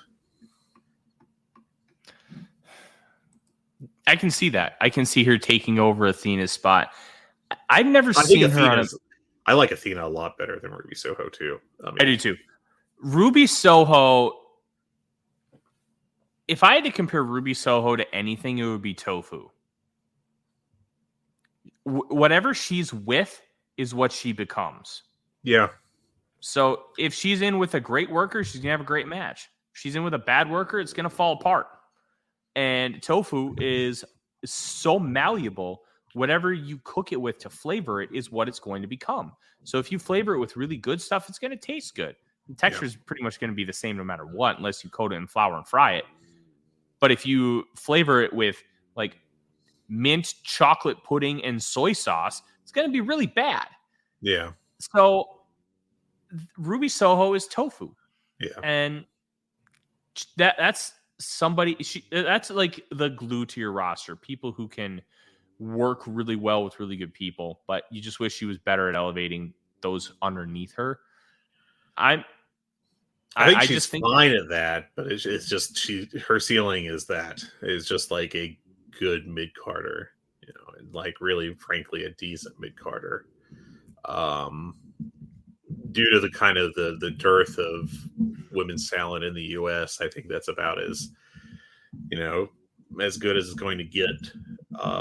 I can see that. I can see her taking over Athena's spot. I've never seen her on I like Athena a lot better than Ruby Soho too. I do too. Ruby Soho, if I had to compare Ruby Soho to anything, it would be Tofu. Whatever she's with is what she becomes. Yeah. So if she's in with a great worker, she's going to have a great match. If she's in with a bad worker, it's going to fall apart. And Tofu is so malleable. Whatever you cook it with to flavor it is what it's going to become. So if you flavor it with really good stuff, it's going to taste good. The texture is pretty much going to be the same no matter what, unless you coat it in flour and fry it. But if you flavor it with like mint, chocolate pudding, and soy sauce, it's going to be really bad. Yeah. So Ruby Soho is tofu. Yeah. And that's somebody, that's like the glue to your roster. People who can work really well with really good people, but you just wish she was better at elevating those underneath her. I think she's just think fine at that, but it's just her ceiling is just like a good mid carder, and like really, frankly, a decent mid carder. Due to the kind of the dearth of women's talent in the U.S., I think that's about as good as it's going to get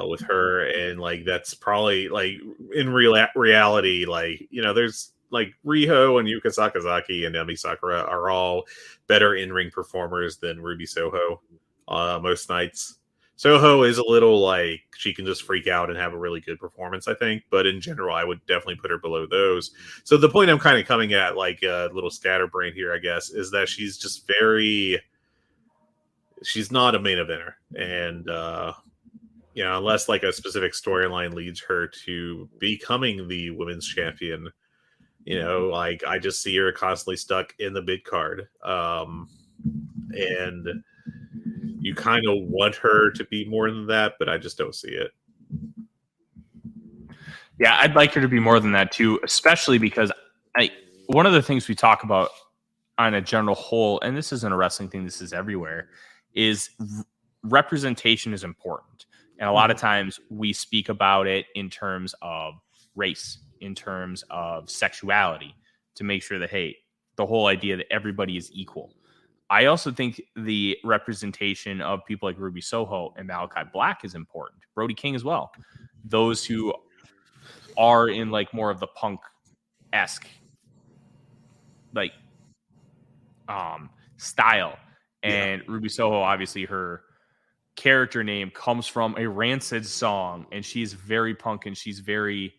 with her, and like that's probably like in reality, like there's like Riho and Yuka Sakazaki and Emi Sakura are all better in-ring performers than Ruby Soho most nights. Soho is a little like she can just freak out and have a really good performance, I think. But in general, I would definitely put her below those. So the point I'm kind of coming at, like a little scatterbrain here, I guess, is that she's just she's not a main eventer. And, unless like a specific storyline leads her to becoming the women's champion, like I just see her constantly stuck in the mid card. And you kind of want her to be more than that, but I just don't see it. Yeah, I'd like her to be more than that too, especially because one of the things we talk about on a general whole, and this isn't a wrestling thing, this is everywhere, is representation is important. And a lot of times we speak about it in terms of race, in terms of sexuality, to make sure that, hey, the whole idea that everybody is equal. I also think the representation of people like Ruby Soho and Malachi Black is important. Brody King as well. Those who are in like more of the punk-esque like style. And Ruby Soho, obviously her character name comes from a Rancid song, and she's very punk and she's very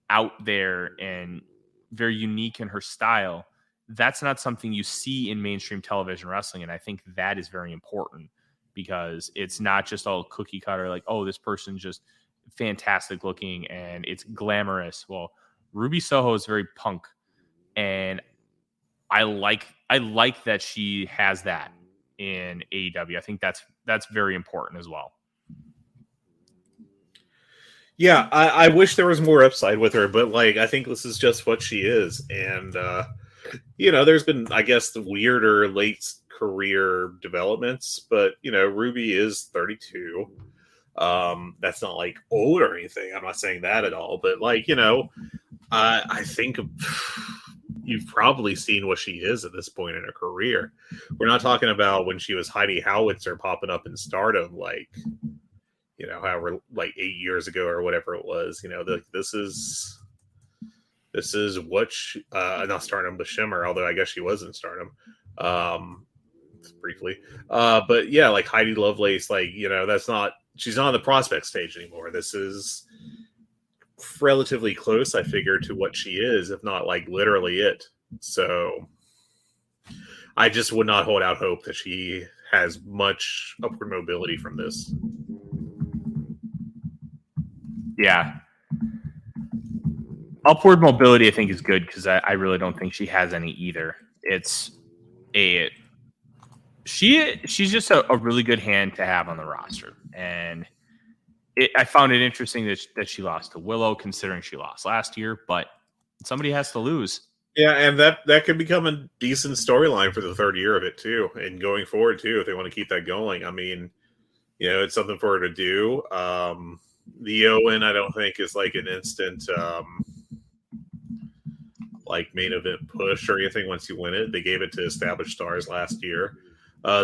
out there and very unique in her style. That's not something you see in mainstream television wrestling. And I think that is very important because it's not just all cookie cutter, like, oh, this person's just fantastic looking and it's glamorous. Well, Ruby Soho is very punk. And I like that she has that in AEW. I think that's very important as well. Yeah, I wish there was more upside with her, but like I think this is just what she is. And there's been, I guess, the weirder late career developments, but Ruby is 32. That's not like old or anything. I'm not saying that at all, but like, I think you've probably seen what she is at this point in her career. We're not talking about when she was Heidi Howitzer popping up in Stardom, like, however, like 8 years ago or whatever it was. This is what not Stardom, but Shimmer, although I guess she was in Stardom briefly. But yeah, like Heidi Lovelace, like, she's not on the prospect stage anymore. This is relatively close, I figure, to what she is, if not like literally it. So I just would not hold out hope that she has much upward mobility from this. Yeah. Upward mobility, I think, is good because I really don't think she has any either. She's just a really good hand to have on the roster, and I found it interesting that she lost to Willow, considering she lost last year. But somebody has to lose. Yeah, and that could become a decent storyline for the third year of it too, and going forward too, if they want to keep that going. I mean, it's something for her to do. The Owen, I don't think, is like an instant like main event push or anything once you win it. They gave it to established stars last year.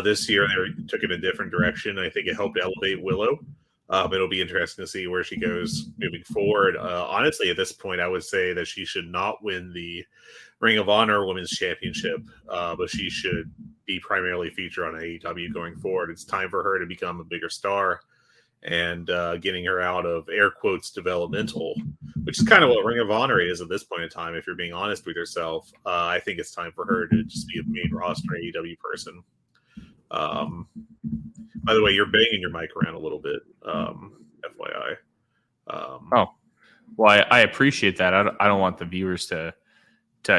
This year, they took it a different direction. I think it helped elevate Willow. It'll be interesting to see where she goes moving forward. Honestly, at this point, I would say that she should not win the Ring of Honor Women's Championship, but she should be primarily featured on AEW going forward. It's time for her to become a bigger star, and getting her out of air quotes developmental, which is kind of what Ring of Honor is at this point in time. If you're being honest with yourself, I think it's time for her to just be a main roster AEW person. By the way, you're banging your mic around a little bit, FYI. Well, I appreciate that. I don't want the viewers to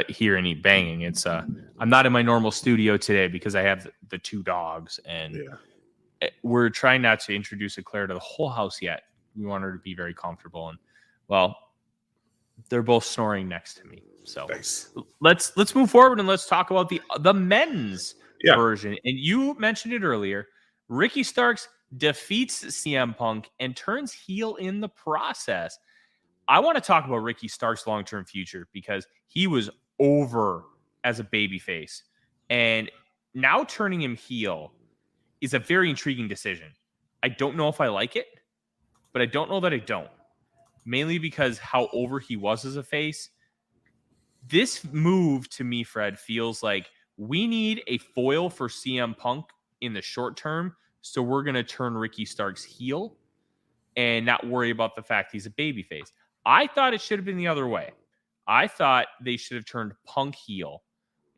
hear any banging. It's I'm not in my normal studio today because I have the two dogs, and we're trying not to introduce Eclair to the whole house yet. We want her to be very comfortable, and well, they're both snoring next to me. So nice. Let's move forward and let's talk about the men's version. And you mentioned it earlier. Ricky Starks defeats CM Punk and turns heel in the process. I want to talk about Ricky Starks' long-term future because he was over as a babyface, and now turning him heel is a very intriguing decision. I don't know if I like it, but I don't know that I don't. Mainly because how over he was as a face. This move to me, Fred, feels like we need a foil for CM Punk in the short term, so we're going to turn Ricky Starks heel and not worry about the fact he's a babyface. I thought it should have been the other way. I thought they should have turned Punk heel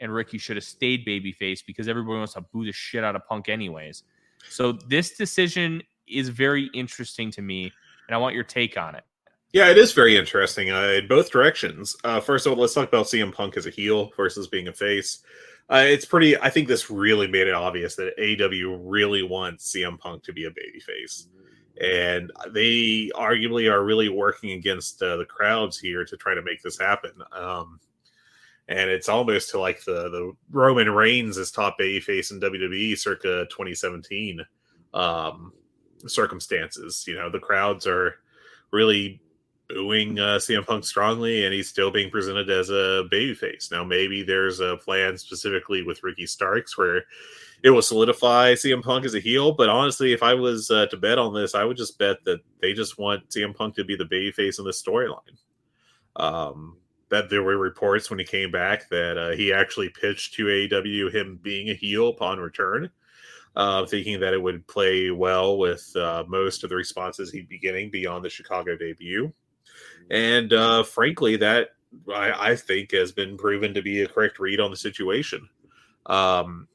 and Ricky should have stayed babyface because everybody wants to boo the shit out of Punk anyways. So this decision is very interesting to me, and I want your take on it. Yeah, it is very interesting in both directions. First of all, let's talk about CM Punk as a heel versus being a face. It's pretty. I think this really made it obvious that AEW really wants CM Punk to be a babyface, and they arguably are really working against the crowds here to try to make this happen. And it's almost to like the Roman Reigns as top babyface in WWE circa 2017 circumstances. You know, the crowds are really booing CM Punk strongly, and he's still being presented as a babyface. Now, maybe there's a plan specifically with Ricky Starks where it will solidify CM Punk as a heel, but honestly, if I was to bet on this, I would just bet that they just want CM Punk to be the babyface in this storyline. That there were reports when he came back that he actually pitched to AEW him being a heel upon return, thinking that it would play well with most of the responses he'd be getting beyond the Chicago debut. And frankly, that I think has been proven to be a correct read on the situation. The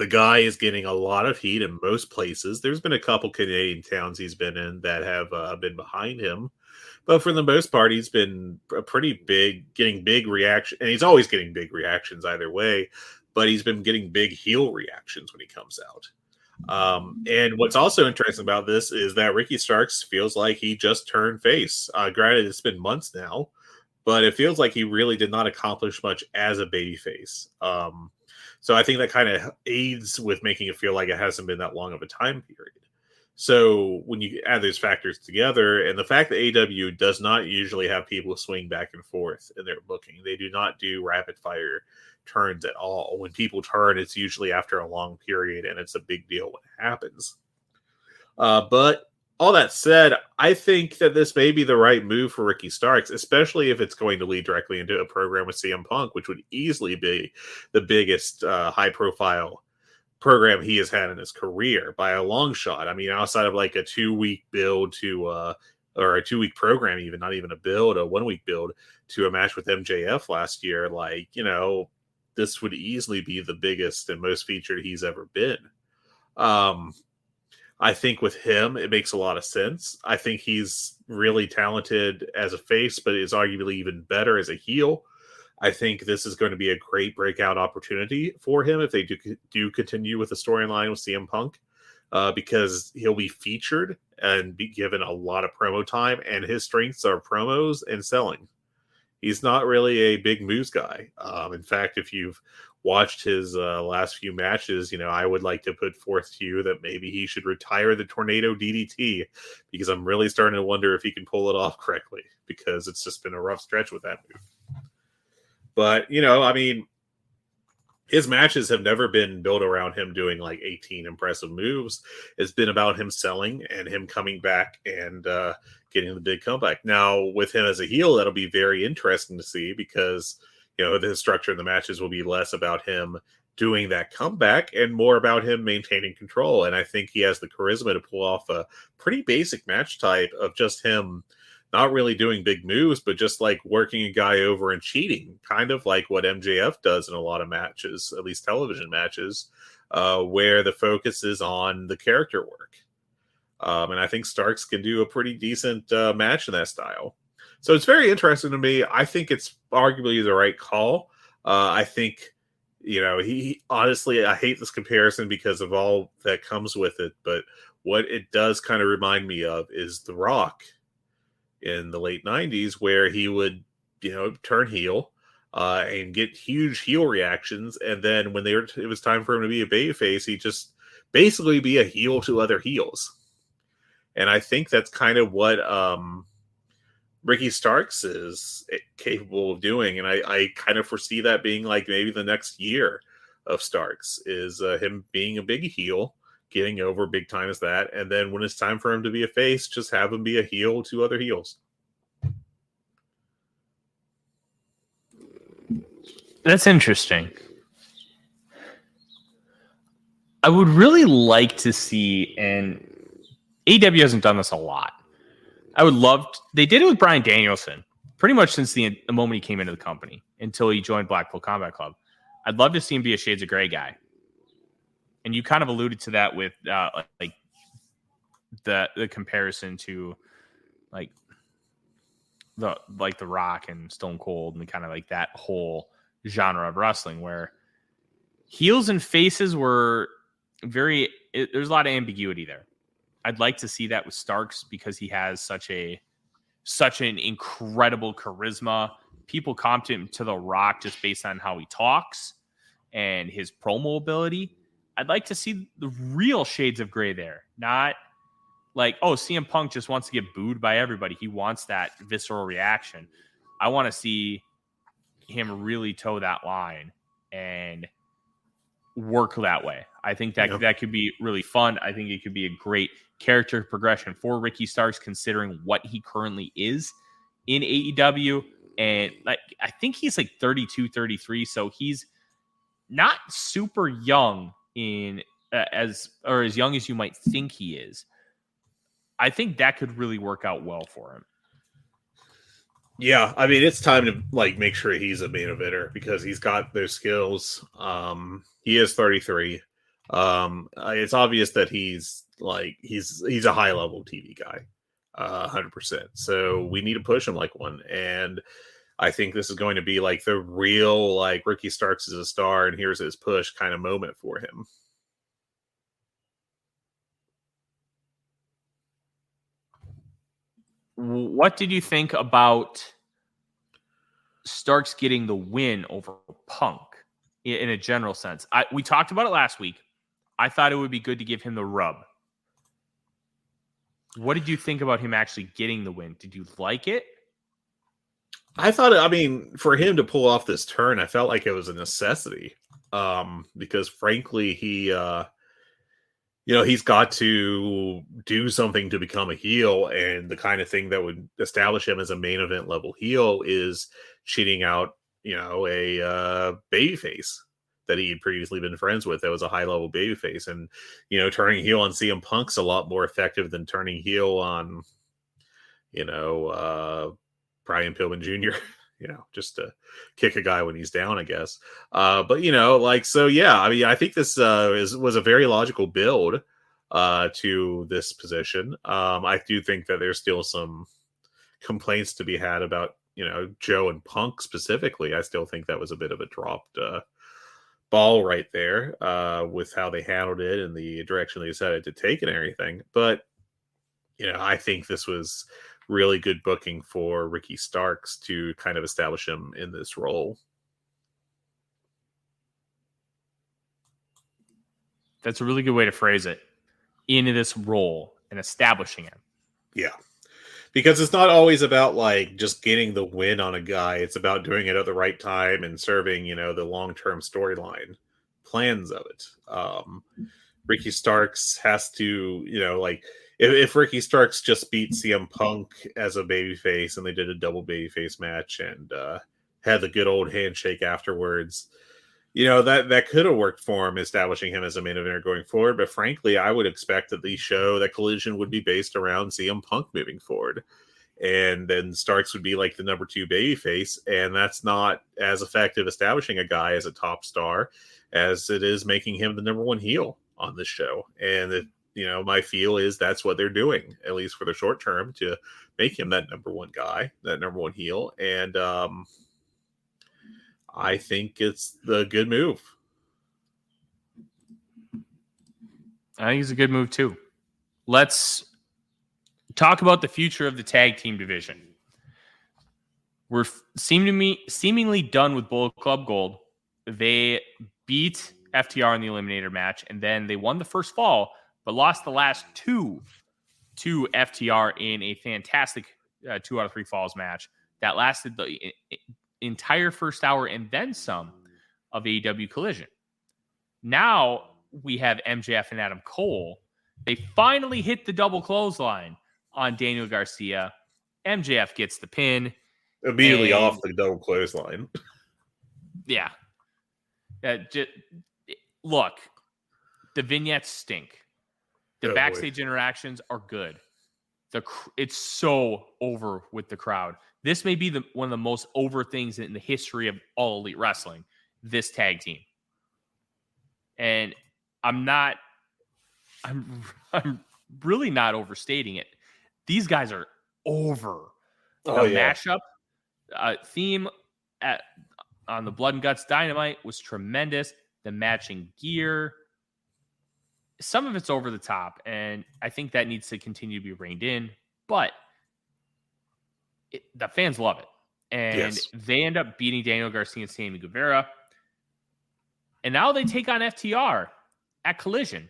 guy is getting a lot of heat in most places. There's been a couple Canadian towns he's been in that have been behind him. But for the most part, he's been a pretty big, getting big reaction. And he's always getting big reactions either way. But he's been getting big heel reactions when he comes out. And what's also interesting about this is that Ricky Starks feels like he just turned face. Granted, it's been months now, but it feels like he really did not accomplish much as a babyface. So I think that kind of aids with making it feel like it hasn't been that long of a time period. So when you add those factors together, and the fact that AEW does not usually have people swing back and forth in their booking, they do not do rapid fire turns at all. When people turn, it's usually after a long period, and it's a big deal when it happens. But all that said, I think that this may be the right move for Ricky Starks, especially if it's going to lead directly into a program with CM Punk, which would easily be the biggest high-profile program he has had in his career by a long shot. I mean, outside of like a 2-week build to or a 2-week program, even not even a build, a 1-week build to a match with MJF last year, like, you know, this would easily be the biggest and most featured he's ever been. I think with him, it makes a lot of sense. I think he's really talented as a face, but is arguably even better as a heel. I think this is going to be a great breakout opportunity for him if they do continue with the storyline with CM Punk, because he'll be featured and be given a lot of promo time, and his strengths are promos and selling. He's not really a big moves guy. In fact, if you've watched his last few matches, you know, I would like to put forth to you that maybe he should retire the Tornado DDT, because I'm really starting to wonder if he can pull it off correctly, because it's just been a rough stretch with that move. But, you know, I mean, his matches have never been built around him doing like 18 impressive moves. It's been about him selling and him coming back and getting the big comeback. Now, with him as a heel, that'll be very interesting to see because, the structure in the matches will be less about him doing that comeback and more about him maintaining control. And I think he has the charisma to pull off a pretty basic match type of just him not really doing big moves, but just like working a guy over and cheating, kind of like what MJF does in a lot of matches, at least television matches, where the focus is on the character work. And I think Starks can do a pretty decent match in that style. So it's very interesting to me. I think it's arguably the right call. I think, he honestly, I hate this comparison because of all that comes with it. But what it does kind of remind me of is The Rock in the late 90s, where he would, turn heel and get huge heel reactions. And then when it was time for him to be a babyface, he just basically be a heel to other heels. And I think that's kind of what Ricky Starks is capable of doing. And I kind of foresee that being like maybe the next year of Starks is him being a big heel, getting over big time as that. And then when it's time for him to be a face, just have him be a heel to other heels. That's interesting. I would really like to see, and AEW hasn't done this a lot. I would love they did it with Bryan Danielson pretty much since the moment he came into the company until he joined Blackpool Combat Club. I'd love to see him be a Shades of Grey guy. And you kind of alluded to that with like the comparison to like the Rock and Stone Cold and kind of like that whole genre of wrestling where heels and faces were there's a lot of ambiguity there. I'd like to see that with Starks because he has such an incredible charisma. People comp him to The Rock just based on how he talks and his promo ability. I'd like to see the real shades of gray there. Not like, oh, CM Punk just wants to get booed by everybody. He wants that visceral reaction. I want to see him really toe that line and work that way. I think that could be really fun. I think it could be a great character progression for Ricky Starks considering what he currently is in AEW. And like, I think he's like 32, 33. So he's not super young as young as you might think he is. I think that could really work out well for him. Yeah, I mean, it's time to like make sure he's a main eventer because he's got those skills. He is 33. It's obvious that he's a high level TV guy, 100%. So we need to push him like one. And I think this is going to be like the real like Ricky Starks is a star and here's his push kind of moment for him. What did you think about Starks getting the win over Punk in a general sense? We talked about it last week. I thought it would be good to give him the rub. What did you think about him actually getting the win? Did you like it? I thought, for him to pull off this turn, I felt like it was a necessity. Because frankly, he's got to do something to become a heel, and the kind of thing that would establish him as a main event level heel is cheating out, a babyface that he had previously been friends with that was a high level babyface. And, turning heel on CM Punk's a lot more effective than turning heel on, Brian Pillman Jr., just to kick a guy when he's down, I guess. I think this was a very logical build to this position. I do think that there's still some complaints to be had about, Joe and Punk specifically. I still think that was a bit of a dropped ball right there with how they handled it and the direction they decided to take and everything. But, I think this was really good booking for Ricky Starks to kind of establish him in this role. That's a really good way to phrase it. In this role and establishing him. Yeah. Because it's not always about like just getting the win on a guy. It's about doing it at the right time and serving, the long-term storyline plans of it. Ricky Starks has to, like if Ricky Starks just beat CM Punk as a babyface and they did a double babyface match and had the good old handshake afterwards, that could have worked for him, establishing him as a main eventer going forward. But frankly, I would expect that the show, that Collision, would be based around CM Punk moving forward. And then Starks would be like the number 2 babyface. And that's not as effective establishing a guy as a top star as it is making him the number 1 heel on this show. And, my feel is that's what they're doing, at least for the short term, to make him that number 1 guy, that number 1 heel. And, I think it's the good move. I think it's a good move too. Let's talk about the future of the tag team division. We're seemingly done with Bullet Club Gold. They beat FTR in the Eliminator match, and then they won the first fall, but lost the last 2 to FTR in a fantastic 2 out of 3 falls match that lasted the entire first hour and then some of AEW Collision. Now we have MJF and Adam Cole. They finally hit the double clothesline on Daniel Garcia. MJF gets the pin. Immediately off the double clothesline. Yeah. Look, the vignettes stink. The backstage interactions are good. It's so over with the crowd. This may be one of the most over things in the history of All Elite Wrestling, this tag team. And I'm really not overstating it. These guys are over. The mashup theme on the Blood and Guts Dynamite was tremendous. The matching gear, some of it's over the top, and I think that needs to continue to be reined in. But the fans love it. And they end up beating Daniel Garcia and Sammy Guevara. And now they take on FTR at Collision.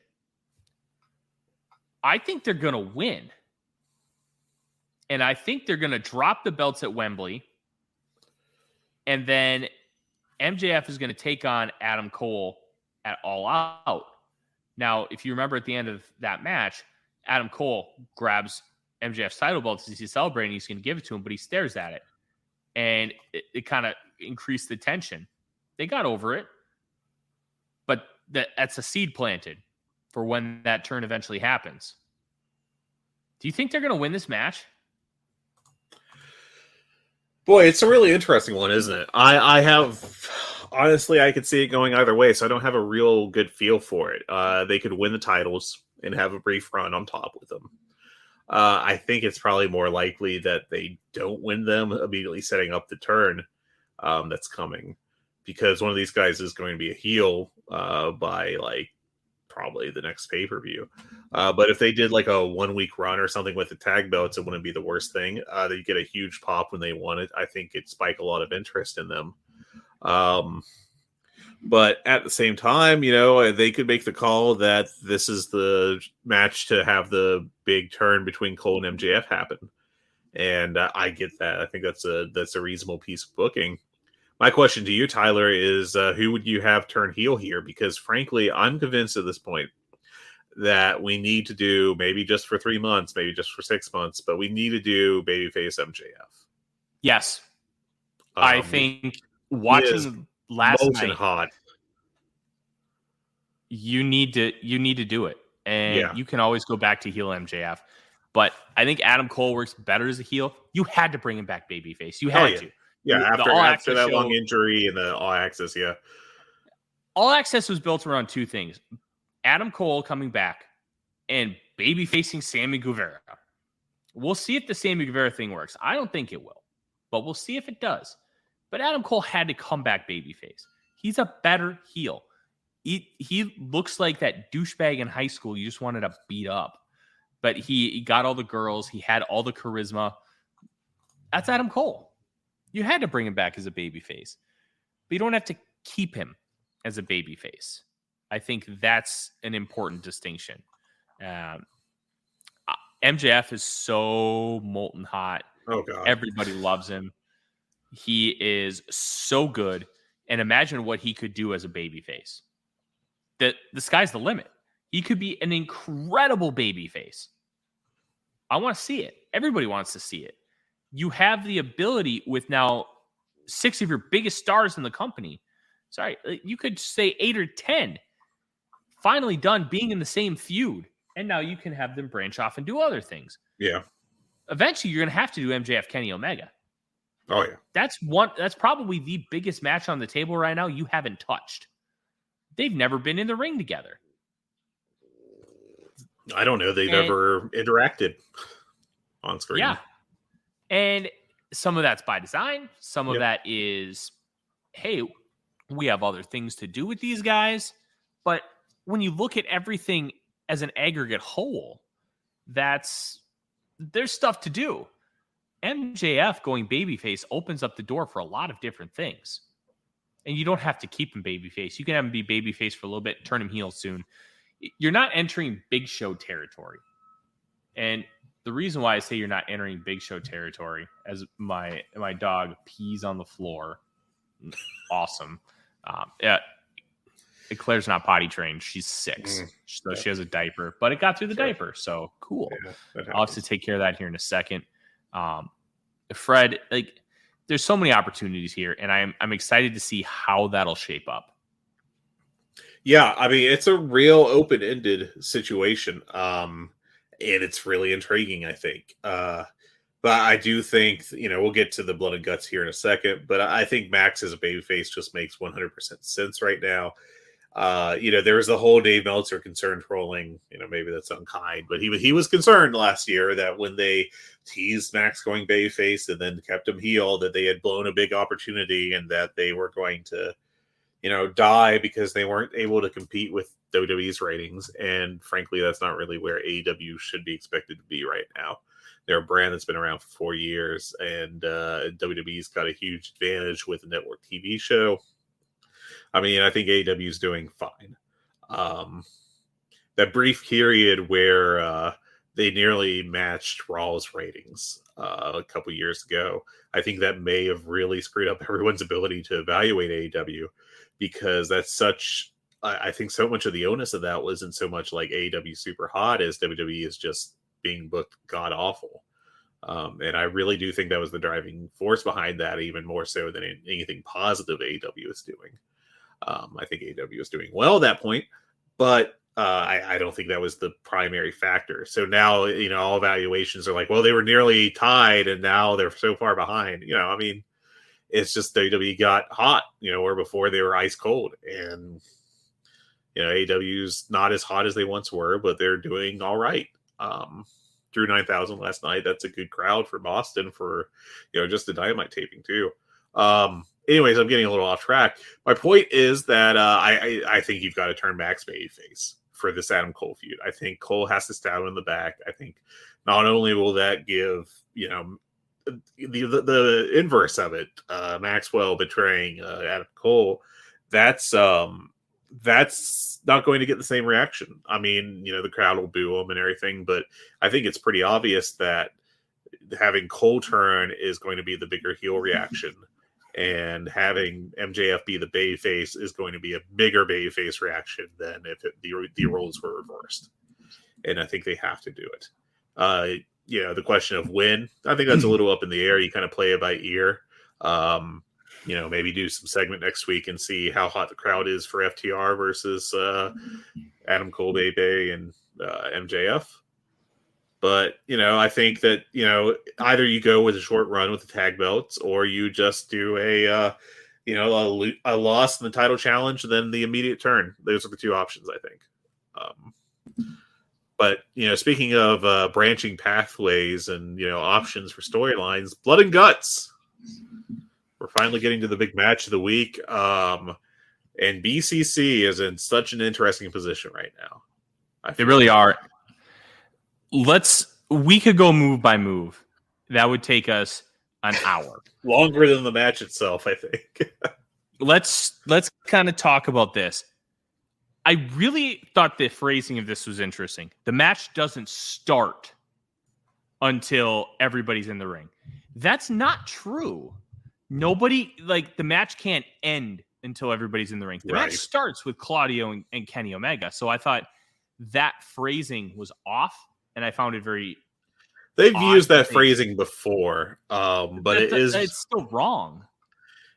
I think they're going to win. And I think they're going to drop the belts at Wembley. And then MJF is going to take on Adam Cole at All Out. Now, if you remember at the end of that match, Adam Cole grabs MJF's title belt as he's celebrating. He's going to give it to him, but he stares at it. And it kind of increased the tension. They got over it. But that's a seed planted for when that turn eventually happens. Do you think they're going to win this match? Boy, it's a really interesting one, isn't it? Honestly, I could see it going either way, so I don't have a real good feel for it. They could win the titles and have a brief run on top with them. I think it's probably more likely that they don't win them, immediately setting up the turn that's coming. Because one of these guys is going to be a heel by probably the next pay-per-view. But if they did like a 1-week run or something with the tag belts, it wouldn't be the worst thing. They'd get a huge pop when they won it. I think it'd spike a lot of interest in them. But at the same time, they could make the call that this is the match to have the big turn between Cole and MJF happen. And I get that. I think that's a reasonable piece of booking. My question to you, Tyler, is who would you have turn heel here? Because frankly, I'm convinced at this point that we need to do, maybe just for 3 months, maybe just for 6 months, but we need to do babyface MJF. Yes. I think watching last night, hot. you need to do it. And you can always go back to heel MJF. But I think Adam Cole works better as a heel. You had to bring him back babyface. You had to. Yeah, after that long injury and the All Access, All Access was built around 2 things. Adam Cole coming back and baby facing Sammy Guevara. We'll see if the Sammy Guevara thing works. I don't think it will, but we'll see if it does. But Adam Cole had to come back babyface. He's a better heel. He looks like that douchebag in high school you just wanted to beat up. But he got all the girls. He had all the charisma. That's Adam Cole. You had to bring him back as a babyface, but you don't have to keep him as a babyface. I think that's an important distinction. MJF is so molten hot. Oh God. Everybody loves him. He is so good. And imagine what he could do as a babyface. The sky's the limit. He could be an incredible babyface. I want to see it. Everybody wants to see it. You have the ability with now 6 of your biggest stars in the company. Sorry, you could say 8 or 10. Finally done being in the same feud. And now you can have them branch off and do other things. Yeah. Eventually, you're going to have to do MJF Kenny Omega. Oh, yeah. That's probably the biggest match on the table right now you haven't touched. They've never been in the ring together. I don't know. They've ever interacted on screen. Yeah. And some of that's by design. Some of that is, hey, we have other things to do with these guys. But when you look at everything as an aggregate whole, there's stuff to do. MJF going babyface opens up the door for a lot of different things. And you don't have to keep him babyface. You can have him be babyface for a little bit, turn him heel soon. You're not entering Big Show territory. And the reason why I say you're not entering Big Show territory, as my dog pees on the floor, awesome. Claire's not potty trained. She's 6. So she has a diaper, but it got through the diaper. So cool. Yeah, I'll have to take care of that here in a second. Fred, there's so many opportunities here, and I'm excited to see how that'll shape up. Yeah, I mean, it's a real open-ended situation. And it's really intriguing, I think. But I do think, we'll get to the blood and guts here in a second, but I think Max as a babyface just makes 100% sense right now. There was the whole Dave Meltzer concern trolling, maybe that's unkind, but he was concerned last year that when they teased Max going babyface and then kept him heel, that they had blown a big opportunity and that they were going to, die because they weren't able to compete with WWE's ratings. And frankly, that's not really where AEW should be expected to be right now. They're a brand that's been around for 4 years, and WWE's got a huge advantage with a network TV show. I mean, I think AEW is doing fine. That brief period where they nearly matched Raw's ratings a couple years ago, I think that may have really screwed up everyone's ability to evaluate AEW, because that's such... I think so much of the onus of that wasn't so much like AEW super hot as WWE is just being booked god awful. And I really do think that was the driving force behind that, even more so than anything positive AEW is doing. I think AEW is doing well at that point, but I don't think that was the primary factor. So now, all evaluations are like, well, they were nearly tied and now they're so far behind. I mean, it's just WWE got hot, where before they were ice cold. And, AEW's not as hot as they once were, but they're doing all right. Drew 9,000 last night. That's a good crowd for Boston for, just the Dynamite taping too. Anyways, I'm getting a little off track. My point is that I think you've got to turn Max babyface for this Adam Cole feud. I think Cole has to stab him in the back. I think not only will that give, the inverse of it, Maxwell betraying Adam Cole, that's not going to get the same reaction. I mean, the crowd will boo him and everything, but I think it's pretty obvious that having Cole turn is going to be the bigger heel reaction, and having MJF be the babyface is going to be a bigger babyface reaction than if the roles were reversed. And I think they have to do it. The question of when, I think that's a little up in the air. You kind of play it by ear. Maybe do some segment next week and see how hot the crowd is for FTR versus Adam Cole, Bebe, and MJF. But, I think that, either you go with a short run with the tag belts, or you just do a loss in the title challenge, then the immediate turn. Those are the two options, I think. But, speaking of branching pathways and, options for storylines, Blood and Guts. We're finally getting to the big match of the week. And BCC is in such an interesting position right now. They really are. We could go move by move. That would take us an hour. Longer than the match itself, I think. Let's kind of talk about this. I really thought the phrasing of this was interesting. The match doesn't start until everybody's in the ring. That's not true. Nobody, like, the match can't end until everybody's in the ring. The match starts with Claudio and Kenny Omega. So I thought that phrasing was off, and I found it very They've used that phrasing before, but it's still wrong.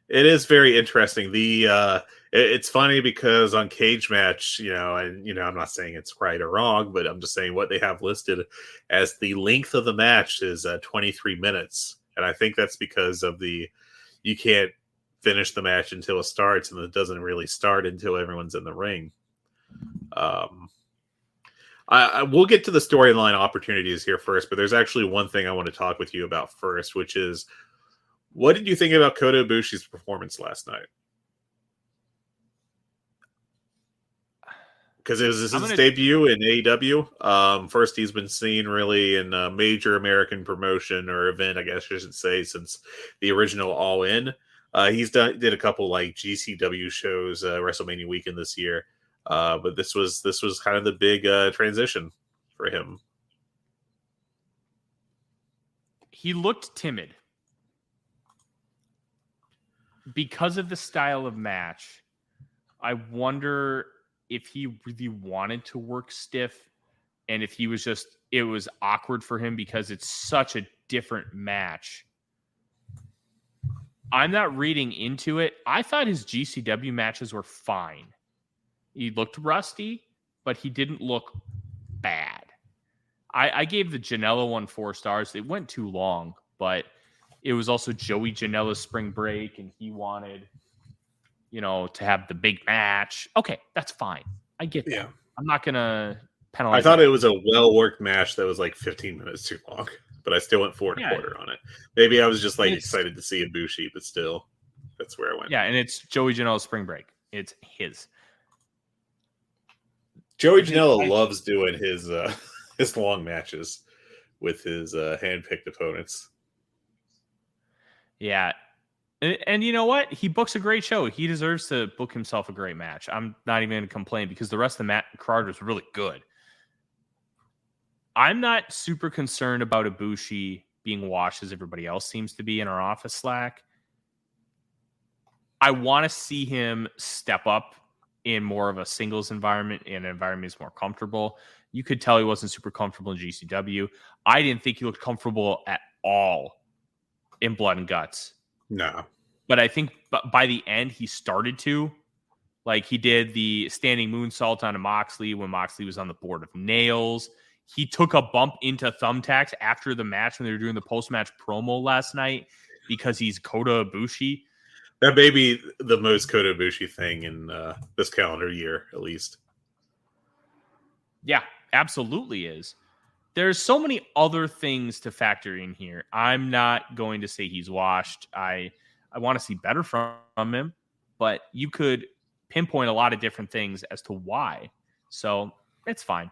It is very interesting. It's funny because on Cage Match, I'm not saying it's right or wrong, but I'm just saying what they have listed as the length of the match is 23 minutes. And I think that's because of you can't finish the match until it starts, and it doesn't really start until everyone's in the ring. We'll get to the storyline opportunities here first, but there's actually one thing I want to talk with you about first, which is, what did you think about Kota Ibushi's performance last night? Because this is his debut in AEW. First, he's been seen really in a major American promotion or event, I guess I should say, since the original All In. He's did a couple like GCW shows, WrestleMania weekend this year, but this was kind of the big transition for him. He looked timid because of the style of match. I wonder if he really wanted to work stiff, and if he was it was awkward for him because it's such a different match. I'm not reading into it. I thought his GCW matches were fine. He looked rusty, but he didn't look bad. I gave the Janela one 4 stars. It went too long, but it was also Joey Janela's spring break, and he wanted, to have the big match. Okay, that's fine. I get that. Yeah. I'm not going to penalize. I thought it was a well-worked match that was like 15 minutes too long, but I still went 4.25 on it. Maybe I was just excited to see Ibushi, but still, that's where I went. Yeah, and it's Joey Janela's spring break. It's his. Joey Janela loves doing his long matches with his hand-picked opponents. Yeah. And you know what? He books a great show. He deserves to book himself a great match. I'm not even going to complain because the rest of the card was really good. I'm not super concerned about Ibushi being washed as everybody else seems to be in our office Slack. I want to see him step up in more of a singles environment, in an environment he's more comfortable. You could tell he wasn't super comfortable in GCW. I didn't think he looked comfortable at all in Blood and Guts. No. But I think by the end, he started to. Like, he did the standing moonsault on Moxley when Moxley was on the board of nails. He took a bump into thumbtacks after the match when they were doing the post-match promo last night because he's Kota Ibushi. That may be the most Kota Ibushi thing in this calendar year, at least. Yeah, absolutely is. There's so many other things to factor in here. I'm not going to say he's washed. I want to see better from him, but you could pinpoint a lot of different things as to why. So it's fine.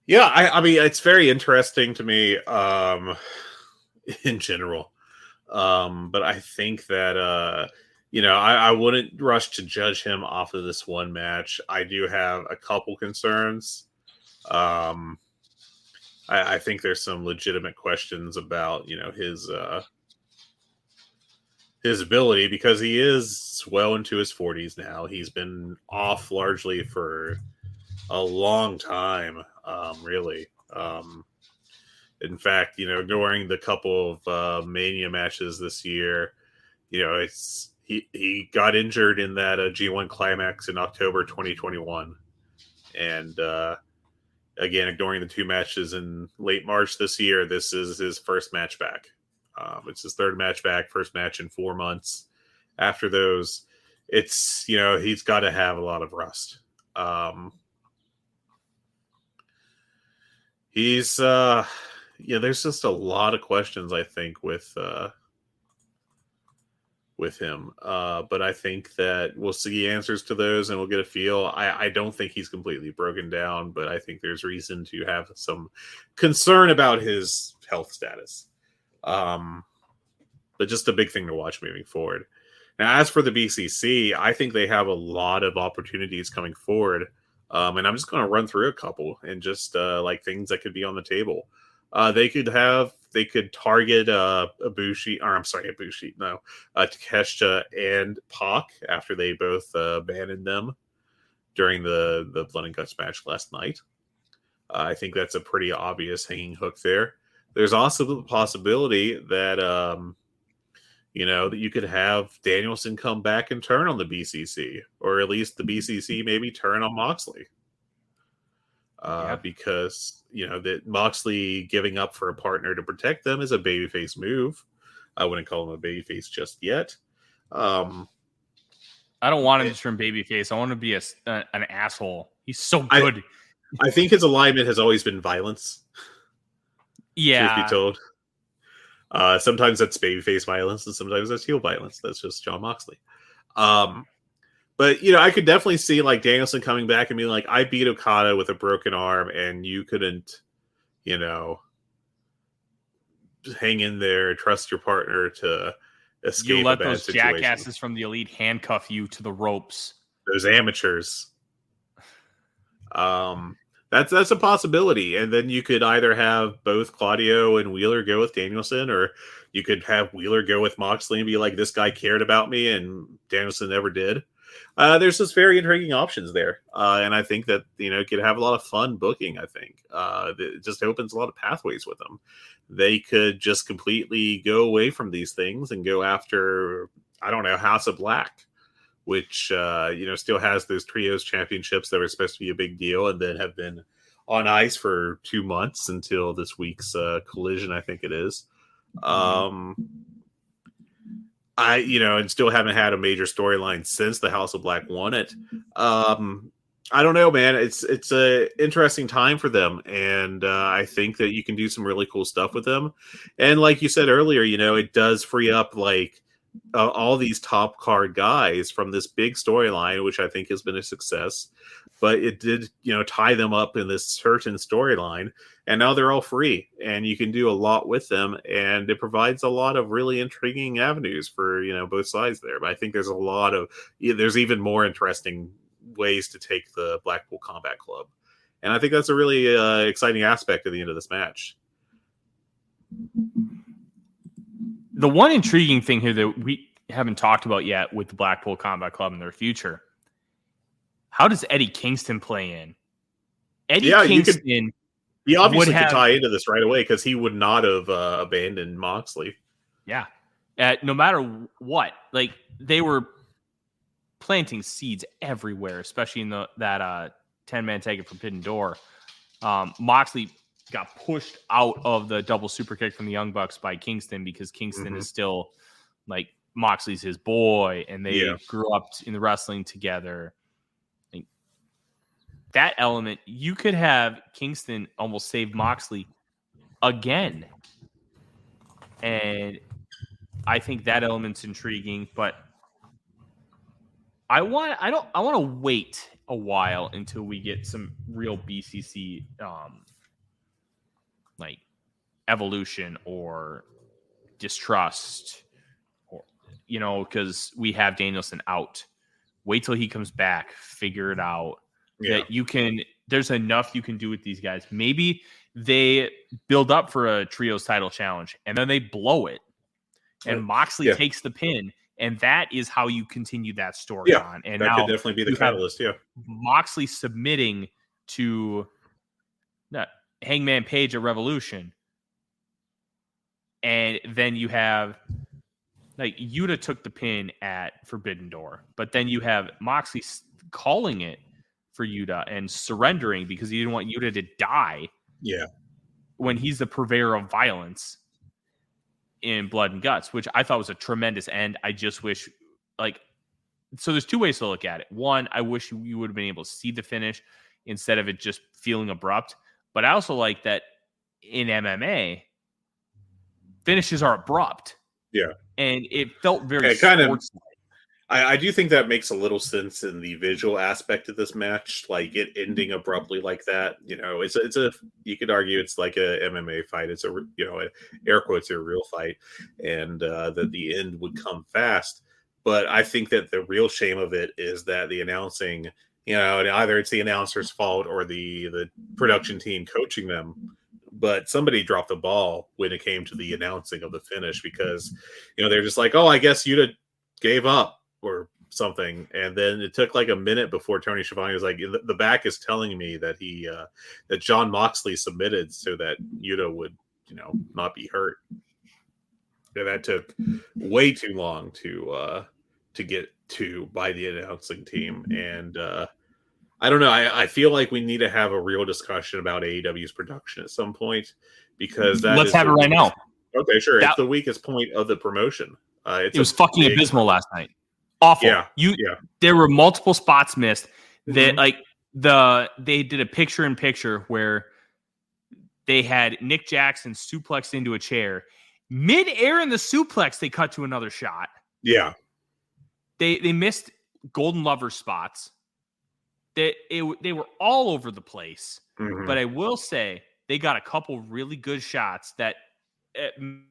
Yeah, I mean, it's very interesting to me in general. But I think that, I wouldn't rush to judge him off of this one match. I do have a couple concerns. I think there's some legitimate questions about, his ability, because he is well into his 40s now. He's been off largely for a long time, really. In fact, during the couple of Mania matches this year, he got injured in that G1 Climax in October 2021. And again, ignoring the 2 matches in late March this year, this is his first match back. It's his 3rd match back, first match in 4 months. After those, it's, he's got to have a lot of rust. He's, there's just a lot of questions, I think, with him. But I think that we'll see answers to those and we'll get a feel. I don't think he's completely broken down, but I think there's reason to have some concern about his health status. But just a big thing to watch moving forward. Now, as for the BCC, I think they have a lot of opportunities coming forward. And I'm just going to run through a couple and just like things that could be on the table. They could target Takeshita and PAC after they both abandoned them during the Blood and Guts match last night. I think that's a pretty obvious hanging hook there. There's also the possibility that that you could have Danielson come back and turn on the BCC, or at least the BCC maybe turn on Moxley. Because that Moxley giving up for a partner to protect them is a babyface move. I wouldn't call him a babyface just yet. I don't want him to turn babyface. I want him to be an asshole. He's so good. I think his alignment has always been violence. Yeah. Truth be told. Sometimes that's babyface violence, and sometimes that's heel violence. That's just Jon Moxley. But I could definitely see like Danielson coming back and being like, I beat Okada with a broken arm, and you couldn't, hang in there, trust your partner to escape. You let those jackasses from the Elite handcuff you to the ropes. Those amateurs. That's a possibility. And then you could either have both Claudio and Wheeler go with Danielson, or you could have Wheeler go with Moxley and be like, this guy cared about me and Danielson never did. There's just very intriguing options there. And I think that, could have a lot of fun booking, I think. It just opens a lot of pathways with them. They could just completely go away from these things and go after, I don't know, House of Black, which, still has those trios championships that were supposed to be a big deal and then have been on ice for 2 months until this week's Collision, I think it is. And still haven't had a major storyline since the House of Black won it. I don't know, man. It's a interesting time for them, and I think that you can do some really cool stuff with them. And like you said earlier, it does free up like all these top card guys from this big storyline, which I think has been a success. But it did, tie them up in this certain storyline, and now they're all free, and you can do a lot with them, and it provides a lot of really intriguing avenues for both sides there. But I think there's even more interesting ways to take the Blackpool Combat Club, and I think that's a really exciting aspect at the end of this match. The one intriguing thing here that we haven't talked about yet with the Blackpool Combat Club and their future, how does Eddie Kingston play in? Kingston, he obviously could tie into this right away because he would not have abandoned Moxley. Yeah, no matter what, like they were planting seeds everywhere, especially in that 10-man tag it Forbidden Door. Moxley got pushed out of the double super kick from the Young Bucks by Kingston because Kingston is still like Moxley's his boy, and they grew up in the wrestling together. Like, that element, you could have Kingston almost save Moxley again, and I think that element's intriguing. But I want to wait a while until we get some real BCC like evolution or distrust, or because we have Danielson out. Wait till he comes back, figure it out. That there's enough you can do with these guys. Maybe they build up for a trios title challenge and then they blow it, and Moxley takes the pin, and that is how you continue that story on. And that could definitely be the catalyst. Moxley submitting to Hangman Page at Revolution, and then you have like Yuta took the pin at Forbidden Door, but then you have Moxley calling it for Yuta and surrendering because he didn't want Yuta to die. Yeah, when he's the purveyor of violence in Blood and Guts, which I thought was a tremendous end. I just wish, so there's two ways to look at it. One, I wish you would have been able to see the finish instead of it just feeling abrupt. But I also like that in MMA, finishes are abrupt. Yeah. And it felt very sports-like. I do think that makes a little sense in the visual aspect of this match, like it ending abruptly like that. It's a you could argue it's like a MMA fight. It's air quotes, a real fight, and that the end would come fast. But I think that the real shame of it is that the announcing, And either it's the announcer's fault or the production team coaching them. But somebody dropped the ball when it came to the announcing of the finish because, they're just like, oh, I guess Yuta gave up or something. And then it took like a minute before Tony Schiavone was like, the back is telling me that that Jon Moxley submitted so that Yuta would, not be hurt. And that took way too long to get to by the announcing team. And I don't know. I feel like we need to have a real discussion about AEW's production at some point because let's have it right now. Okay, sure. It's the weakest point of the promotion. It was fucking abysmal last night. Awful. Yeah. There were multiple spots missed. That they did a picture in picture where they had Nick Jackson suplexed into a chair. Mid-air in the suplex, they cut to another shot. Yeah. They missed Golden Lover spots. They were all over the place. Mm-hmm. But I will say they got a couple really good shots that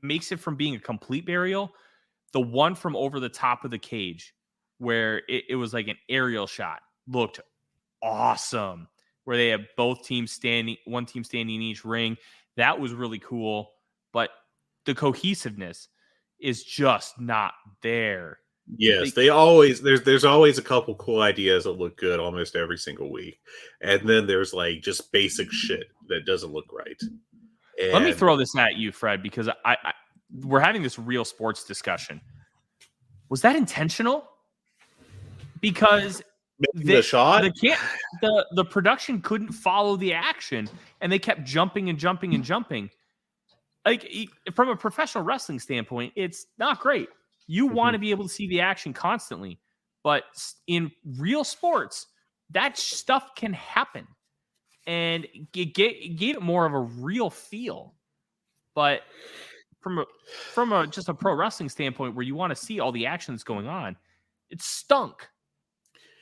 makes it from being a complete burial. The one from over the top of the cage where it was like an aerial shot looked awesome, where they have both teams standing, one team standing in each ring. That was really cool. But the cohesiveness is just not there. Yes, there's always a couple cool ideas that look good almost every single week. And then there's like just basic shit that doesn't look right. And let me throw this at you, Fred, because we're having this real sports discussion. Was that intentional? Because the shot, the production couldn't follow the action, and they kept jumping and jumping and jumping. Like from a professional wrestling standpoint, it's not great. You want to be able to see the action constantly, but in real sports, that stuff can happen, and it gave it more of a real feel. But from just a pro wrestling standpoint, where you want to see all the action that's going on, it stunk.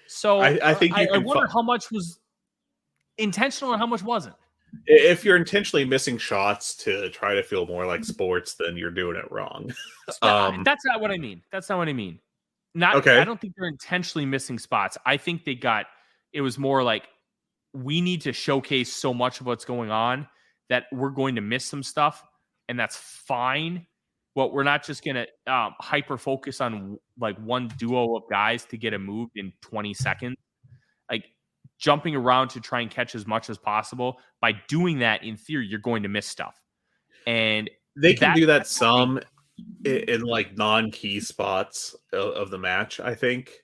So I think I wonder how much was intentional and how much wasn't. If you're intentionally missing shots to try to feel more like sports, then you're doing it wrong. That's not what I mean. Okay. I don't think they're intentionally missing spots. I think it was more like we need to showcase so much of what's going on that we're going to miss some stuff, and that's fine. But we're not just going to hyper focus on like one duo of guys to get a move in 20 seconds. Like jumping around to try and catch as much as possible. By doing that, in theory, you're going to miss stuff. And they can do that some in like non-key spots of the match, I think.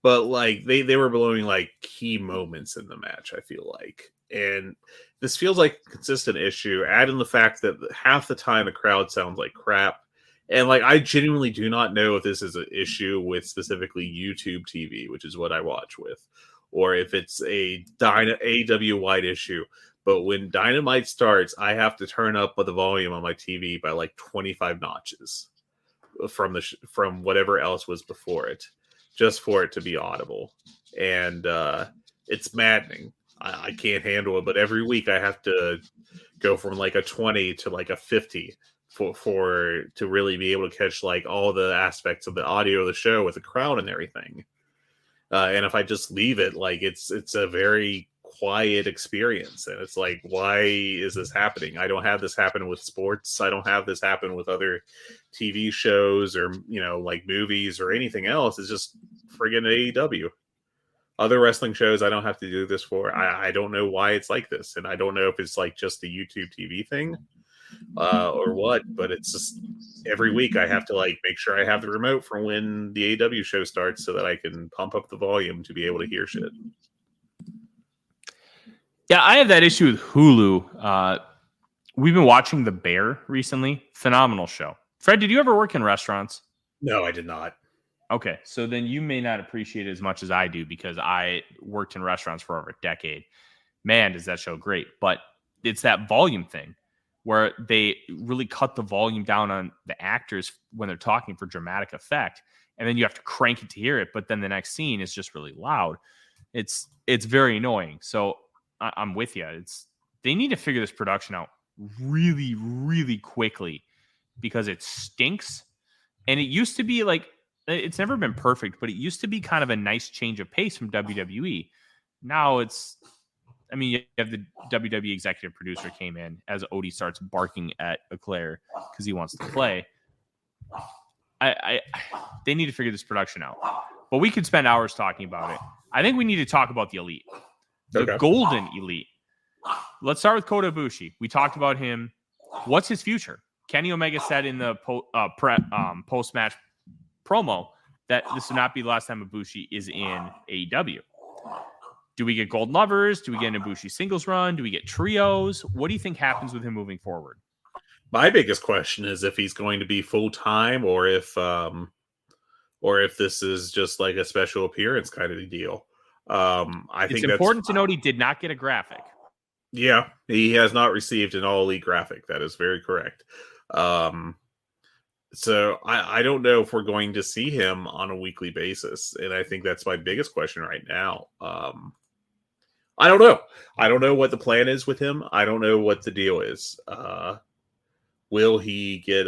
But like they were blowing like key moments in the match, I feel like. And this feels like a consistent issue. Add in the fact that half the time the crowd sounds like crap. And like I genuinely do not know if this is an issue with specifically YouTube TV, which is what I watch with, or if it's a AEW-wide issue. But when Dynamite starts, I have to turn up the volume on my TV by like 25 notches from whatever else was before it, just for it to be audible. And it's maddening. I can't handle it, but every week I have to go from like a 20 to like a 50 for to really be able to catch like all the aspects of the audio of the show with the crowd and everything. And if I just leave it, like it's a very quiet experience, and it's like, why is this happening? I don't have this happen with sports. I don't have this happen with other TV shows or like movies or anything else. It's just friggin' AEW. Other wrestling shows I don't have to do this for. I don't know why it's like this, and I don't know if it's like just the YouTube TV thing or what, but it's just every week I have to like make sure I have the remote for when the AEW show starts so that I can pump up the volume to be able to hear shit. Yeah, I have that issue with Hulu. We've been watching The Bear recently. Phenomenal show. Fred, did you ever work in restaurants? No, I did not. Okay, so then you may not appreciate it as much as I do because I worked in restaurants for over a decade. Man, does that show great. But it's that volume thing where they really cut the volume down on the actors when they're talking for dramatic effect. And then you have to crank it to hear it. But then the next scene is just really loud. It's very annoying. So I'm with you. They need to figure this production out really, really quickly because it stinks. And it used to be like, it's never been perfect, but it used to be kind of a nice change of pace from WWE Now it's, I mean, you have the WWE executive producer came in as Odie starts barking at Eclair because he wants to play. They need to figure this production out. But we could spend hours talking about it. I think we need to talk about the Elite. The Golden Elite. Let's start with Kota Ibushi. We talked about him. What's his future? Kenny Omega said in the post-match promo that this will not be the last time Ibushi is in AEW. Do we get Golden Lovers? Do we get an Ibushi singles run? Do we get trios? What do you think happens with him moving forward? My biggest question is if he's going to be full-time or if this is just like a special appearance kind of a deal. I think it's important to note he did not get a graphic. Yeah, he has not received an All Elite graphic. That is very correct. So I don't know if we're going to see him on a weekly basis. And I think that's my biggest question right now. I don't know. I don't know what the plan is with him. I don't know what the deal is. Will he get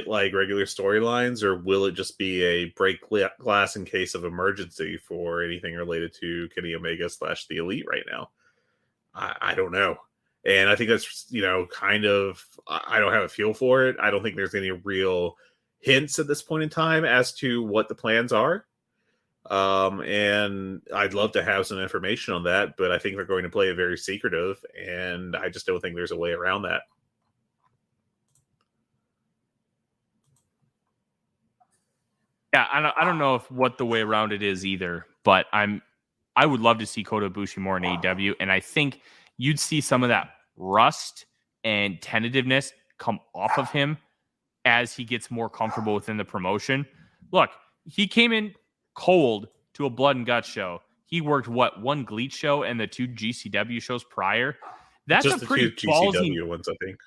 like regular storylines, or will it just be a break glass in case of emergency for anything related to Kenny Omega / the Elite right now? I don't know. And I think that's, kind of, I don't have a feel for it. I don't think there's any real hints at this point in time as to what the plans are. And I'd love to have some information on that, but I think they're going to play it very secretive, and I just don't think there's a way around that. Yeah, I don't know what the way around it is either, but I would love to see Kota Ibushi more in AEW, and I think you'd see some of that rust and tentativeness come off of him as he gets more comfortable within the promotion. Look, he came in cold to a Blood and Guts show. He worked one GLEAT show and the 2 GCW shows prior. That's just a pretty ballsy GCW ones, I think.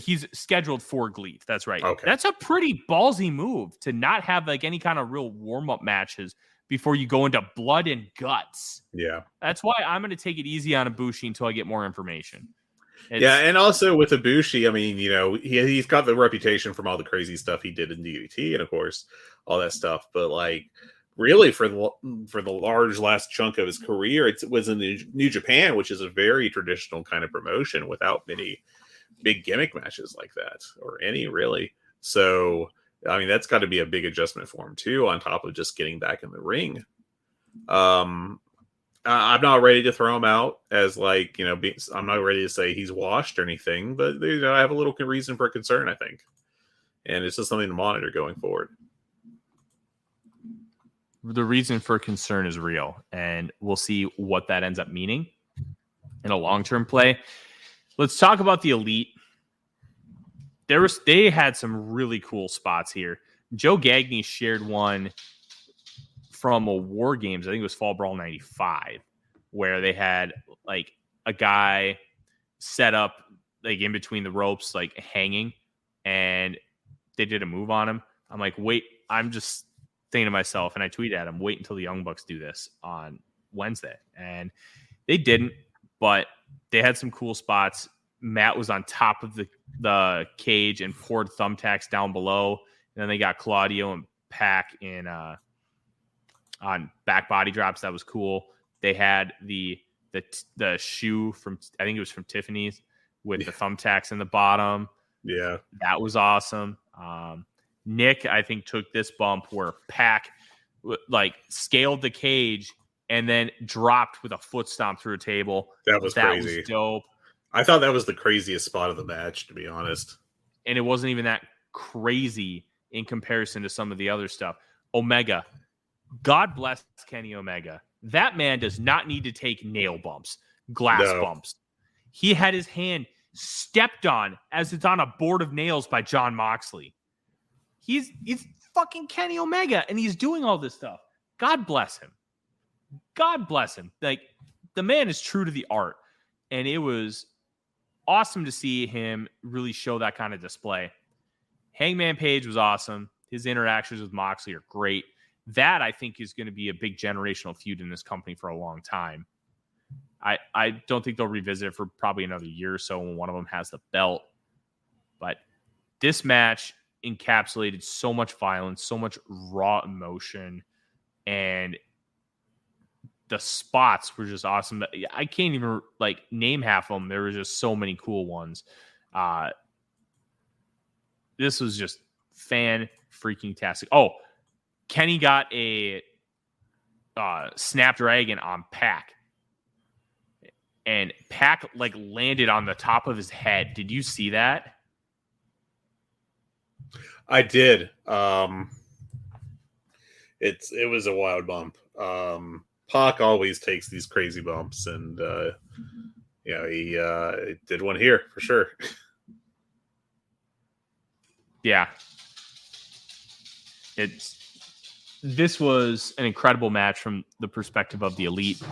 He's scheduled for GLEAT. That's right. Okay. That's a pretty ballsy move to not have like any kind of real warm-up matches before you go into Blood and Guts. Yeah. That's why I'm going to take it easy on Ibushi until I get more information. And also with Ibushi, I mean, he's got the reputation from all the crazy stuff he did in DDT and, of course, all that stuff. But, like, really for the large last chunk of his career, it was in New Japan, which is a very traditional kind of promotion without many big gimmick matches like that, or any really. So, I mean, that's got to be a big adjustment for him too, on top of just getting back in the ring. I'm not ready to throw him out as like, I'm not ready to say he's washed or anything, but I have a little reason for concern, I think. And it's just something to monitor going forward. The reason for concern is real, and we'll see what that ends up meaning in a long-term play. Let's talk about the Elite. They had some really cool spots here. Joe Gagne shared one from a War Games, I think it was Fall Brawl 95, where they had like a guy set up like in between the ropes, like hanging, and they did a move on him. I'm like, wait, I'm just thinking to myself, and I tweeted at him, wait until the Young Bucks do this on Wednesday. And they didn't, but they had some cool spots. Matt was on top of the cage and poured thumbtacks down below. And then they got Claudio and PAC in on back body drops. That was cool. They had the shoe from, I think it was from Tiffany's, with the thumbtacks in the bottom. Yeah. That was awesome. Nick, I think, took this bump where PAC like scaled the cage and then dropped with a foot stomp through a table. That was crazy. Was dope. I thought that was the craziest spot of the match, to be honest. And it wasn't even that crazy in comparison to some of the other stuff. Omega, God bless Kenny Omega. That man does not need to take nail bumps, glass bumps. He had his hand stepped on as it's on a board of nails by Jon Moxley. He's fucking Kenny Omega, and he's doing all this stuff. God bless him. God bless him. Like, the man is true to the art, and it was awesome to see him really show that kind of display. Hangman Page was awesome. His interactions with Moxley are great. That, I think, is going to be a big generational feud in this company for a long time. I don't think they'll revisit it for probably another year or so when one of them has the belt. But this match encapsulated so much violence, so much raw emotion. and the spots were just awesome. I can't even name half of them. There were just so many cool ones. This was just fan-freaking-tastic. Oh, Kenny got a Snapdragon on PAC. And PAC landed on the top of his head. Did you see that? I did. It was a wild bump. PAC always takes these crazy bumps, and he did one here for sure. Yeah. This was an incredible match from the perspective of the Elite.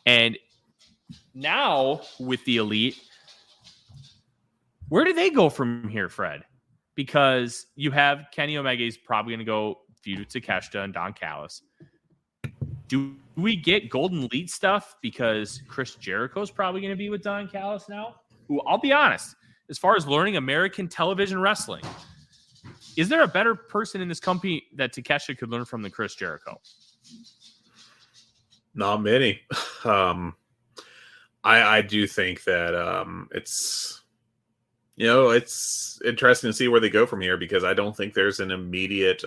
And now with the Elite, where do they go from here, Fred? Because you have Kenny Omega is probably going to go feud with Takeshita and Don Callis. Do we get Golden Elite stuff because Chris Jericho's probably going to be with Don Callis now? Who, I'll be honest, as far as learning American television wrestling, is there a better person in this company that Takeshita could learn from than Chris Jericho? Not many. I do think that it's interesting to see where they go from here, because I don't think there's an immediate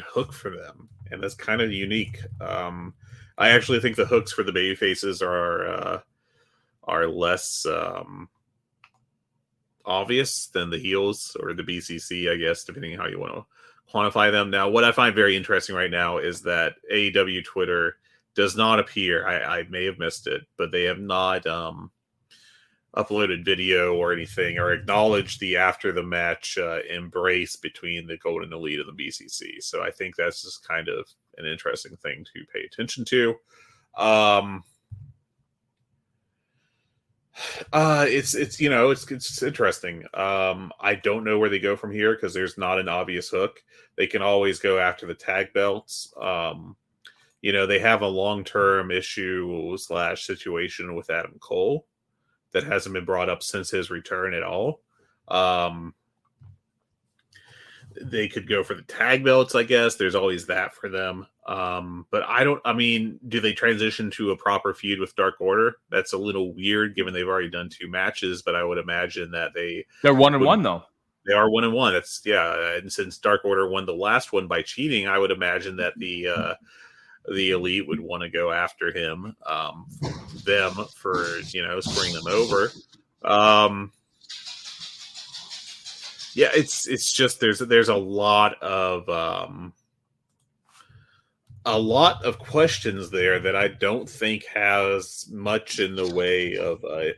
hook for them, and that's kind of unique. I actually think the hooks for the baby faces are less obvious than the heels or the BCC, I guess, depending on how you want to quantify them. Now, what I find very interesting right now is that AEW Twitter does not appear, I may have missed it, but they have not uploaded video or anything or acknowledged the after the match embrace between the Golden Elite and the BCC. So I think that's just kind of an interesting thing to pay attention to. It's interesting. I don't know where they go from here because there's not an obvious hook. They can always go after the tag belts. They have a long-term issue / situation with Adam Cole that hasn't been brought up since his return at all. They could go for the tag belts, I guess. There's always that for them. But do they transition to a proper feud with Dark Order? That's a little weird given they've already done 2 matches, but I would imagine that they're 1-1 though. They are 1-1. And since Dark Order won the last one by cheating, I would imagine that the Elite would want to go after them for screwing them over. It's just there's a lot of questions there that I don't think has much in the way of a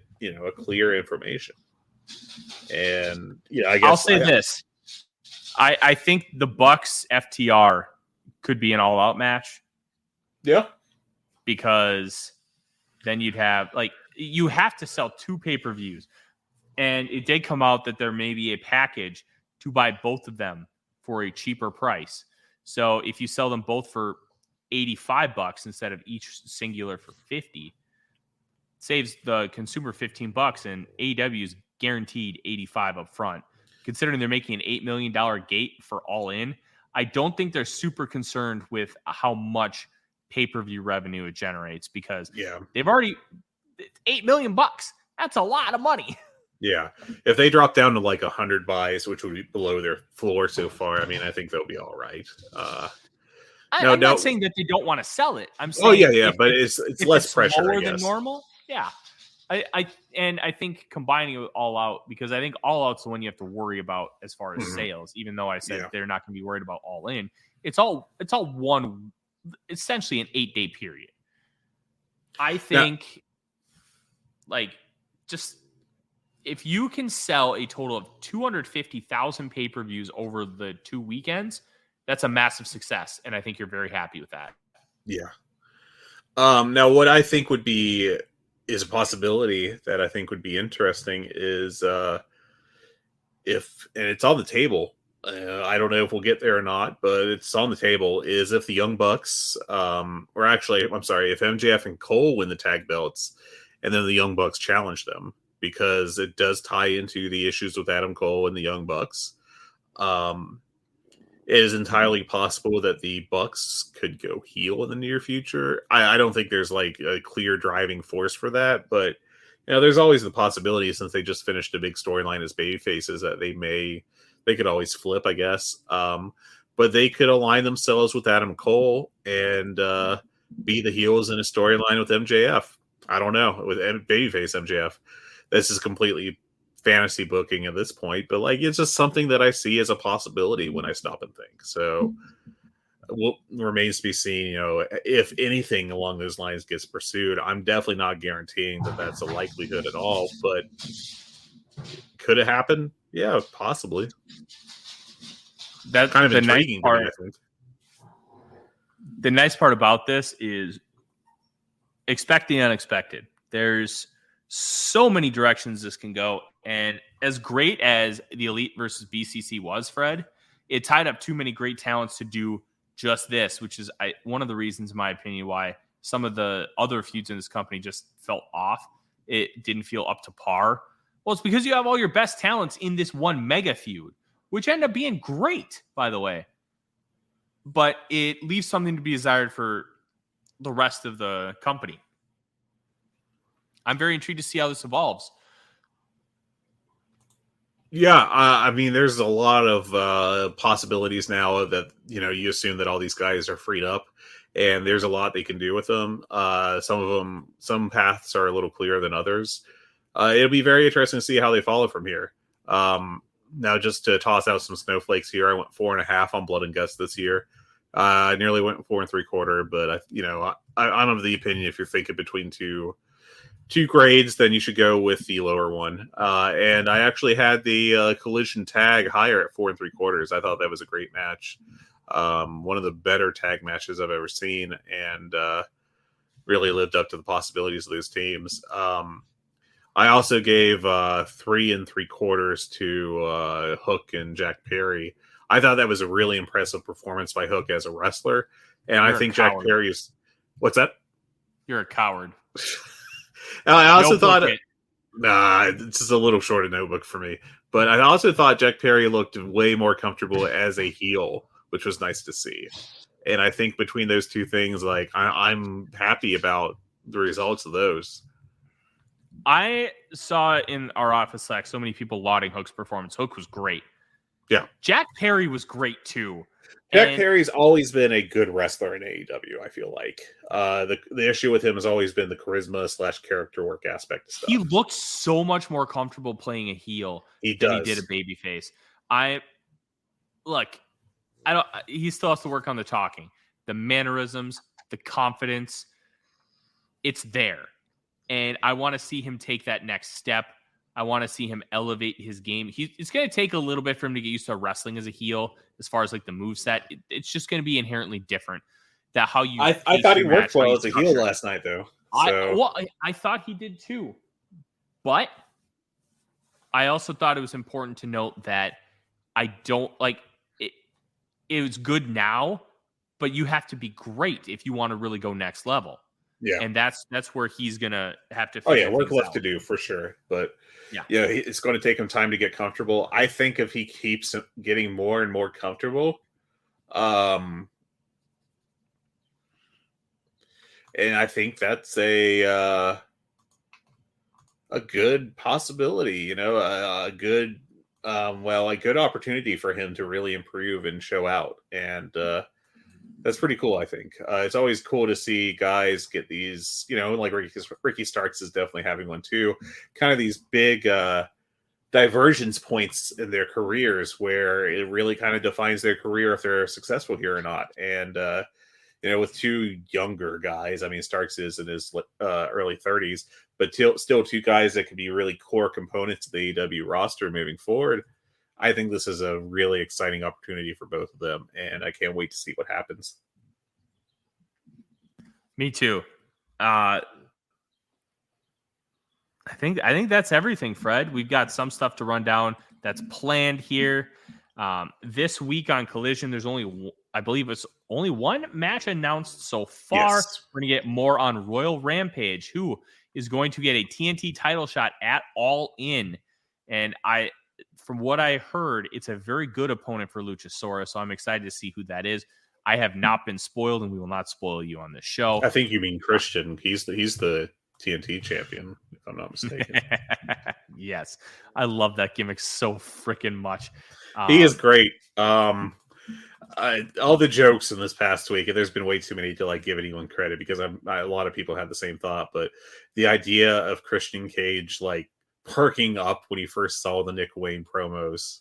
clear information. And I guess I'll say this. I think the Bucks FTR could be an all-out match. Yeah. Because then you have to sell 2 pay-per-views. And it did come out that there may be a package to buy both of them for a cheaper price. So if you sell them both for $85 instead of each singular for $50, saves the consumer $15, and AEW is guaranteed $85 up front. Considering they're making an $8 million gate for All In, I don't think they're super concerned with how much pay-per-view revenue it generates, because they've already $8 million. That's a lot of money. Yeah. If they drop down to 100 buys, which would be below their floor so far, I think they'll be all right. I'm not saying that they don't want to sell it. I'm saying but it's less pressure, lower I guess, than normal. Yeah. I think combining it with All Out, because I think All Out's the one you have to worry about as far as sales, even though I said they're not going to be worried about All In. It's all one, essentially an 8-day period. I think just if you can sell a total of 250,000 pay-per-views over the 2 weekends, that's a massive success. And I think you're very happy with that. Yeah. Now what I think is a possibility that I think would be interesting is and it's on the table. I don't know if we'll get there or not, but it's on the table, is if the Young Bucks, if MJF and Cole win the tag belts and then the Young Bucks challenge them, because it does tie into the issues with Adam Cole and the Young Bucks. it is entirely possible that the Bucks could go heel in the near future. I don't think there's like a clear driving force for that, but there's always the possibility, since they just finished a big storyline as baby faces, that they could always flip, I guess. But they could align themselves with Adam Cole and be the heels in a storyline with MJF. I don't know, with babyface MJF. This is completely fantasy booking at this point, but like it's just something that I see as a possibility when I stop and think. So what remains to be seen, if anything along those lines gets pursued. I'm definitely not guaranteeing that that's a likelihood at all, but could it happen? Yeah, possibly. That's kind of the intriguing nice part. I think. The nice part about this is expect the unexpected. There's so many directions this can go. And as great as the Elite versus BCC was, Fred, it tied up too many great talents to do just this, which is one of the reasons, in my opinion, why some of the other feuds in this company just felt off. It didn't feel up to par. Well, it's because you have all your best talents in this one mega feud, which ended up being great, by the way. But it leaves something to be desired for the rest of the company. I'm very intrigued to see how this evolves. Yeah, I mean, there's a lot of possibilities now that, you assume that all these guys are freed up, and there's a lot they can do with them. Some paths are a little clearer than others. It'll be very interesting to see how they follow from here. Now, just to toss out some snowflakes here, I went 4.5 on Blood and Guts this year. I nearly went 4 3/4, but I'm of the opinion if you're thinking between two grades, then you should go with the lower one. And I actually had the Collision tag higher at 4 3/4. I thought that was a great match. One of the better tag matches I've ever seen, and really lived up to the possibilities of those teams. I also gave 3 3/4 to Hook and Jack Perry. I thought that was a really impressive performance by Hook as a wrestler. And I think Jack Perry's... What's that? You're a coward. I also thought... it's just a little short of notebook for me. But I also thought Jack Perry looked way more comfortable as a heel, which was nice to see. And I think between those two things, like I'm happy about the results of those. I saw in our office Slack so many people lauding Hook's performance. Hook was great. Yeah. Jack Perry was great too. Jack Perry's always been a good wrestler in AEW, I feel like. The issue with him has always been the charisma / character work aspect of stuff. He looked so much more comfortable playing a heel than he did a babyface. He still has to work on the talking. The mannerisms, the confidence, it's there. And I want to see him take that next step. I want to see him elevate his game. It's going to take a little bit for him to get used to wrestling as a heel, as far as like the moveset. It's just going to be inherently different. That how you. I thought he worked well as a heel last night, though. So. I thought he did too, but I also thought it was important to note that I don't like it. It was good now, but you have to be great if you want to really go next level. Yeah, and that's where he's gonna have to. Work left to do for sure, but it's going to take him time to get comfortable. I think if he keeps getting more and more comfortable, and I think that's a good possibility. A good opportunity for him to really improve and show out, and that's pretty cool, I think. It's always cool to see guys get these, like Ricky Starks is definitely having one too, kind of these big divergence points in their careers where it really kind of defines their career if they're successful here or not. And, with two younger guys, I mean, Starks is in his early 30s, but still two guys that could be really core components of the AEW roster moving forward. I think this is a really exciting opportunity for both of them, and I can't wait to see what happens. Me too. I think that's everything, Fred. We've got some stuff to run down that's planned here. This week on Collision, there's I believe it's only one match announced so far. Yes. We're going to get more on Royal Rampage, who is going to get a TNT title shot at All In. And from what I heard, it's a very good opponent for Luchasaurus. So I'm excited to see who that is. I have not been spoiled, and we will not spoil you on this show. I think you mean Christian. He's the TNT champion, if I'm not mistaken. Yes, I love that gimmick so freaking much. He is great. All the jokes in this past week, and there's been way too many to like give anyone credit because a lot of people had the same thought. But the idea of Christian Cage like perking up when he first saw the Nick Wayne promos,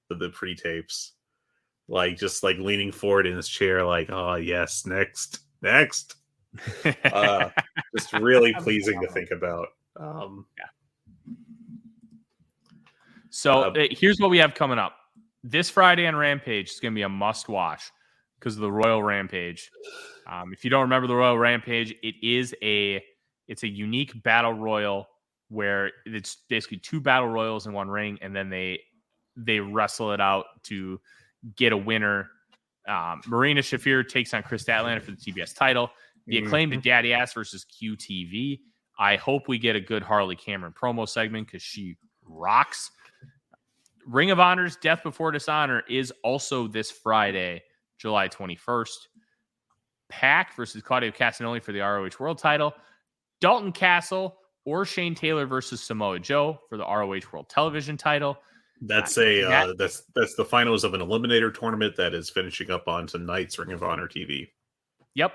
the pre-tapes, like just like leaning forward in his chair, like, oh yes, next. Just really pleasing to think about. So here's what we have coming up. This Friday on Rampage is going to be a must-watch because of the Royal Rampage. If you don't remember the Royal Rampage, it's a unique battle royal where it's basically 2 battle royals in one ring, and then they wrestle it out to get a winner. Marina Shafir takes on Chris Statlander for the TBS title. The Acclaimed Daddy Ass versus QTV. I hope we get a good Harley Cameron promo segment because she rocks. Ring of Honor's Death Before Dishonor is also this Friday, July 21st. PAC versus Claudio Castagnoli for the ROH World title. Dalton Castle or Shane Taylor versus Samoa Joe for the ROH World Television title. That's that's the finals of an eliminator tournament that is finishing up on tonight's Ring of Honor TV. Yep.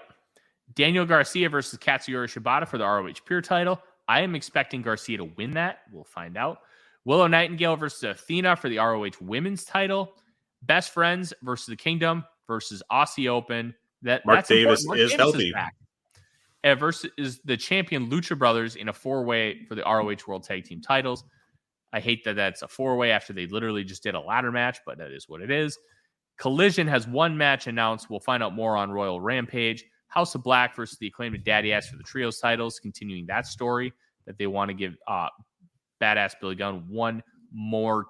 Daniel Garcia versus Katsuyori Shibata for the ROH Pure title. I am expecting Garcia to win that. We'll find out. Willow Nightingale versus Athena for the ROH Women's title. Best Friends versus the Kingdom versus Aussie Open. Mark Davis is healthy. Back. Versus the champion Lucha Brothers in a 4-way for the ROH World Tag Team titles. I hate that that's a 4-way after they literally just did a ladder match, but that is what it is. Collision has 1 match announced. We'll find out more on Royal Rampage. House of Black versus the Acclaimed Daddy Ass for the Trios titles, continuing that story that they want to give Badass Billy Gunn 1 more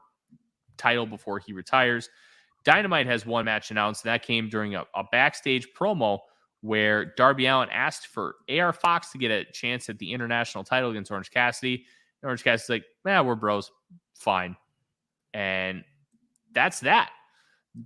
title before he retires. Dynamite has 1 match announced. That came during a backstage promo where Darby Allin asked for AR Fox to get a chance at the international title against Orange Cassidy. And Orange Cassidy's like, we're bros. Fine. And that's that.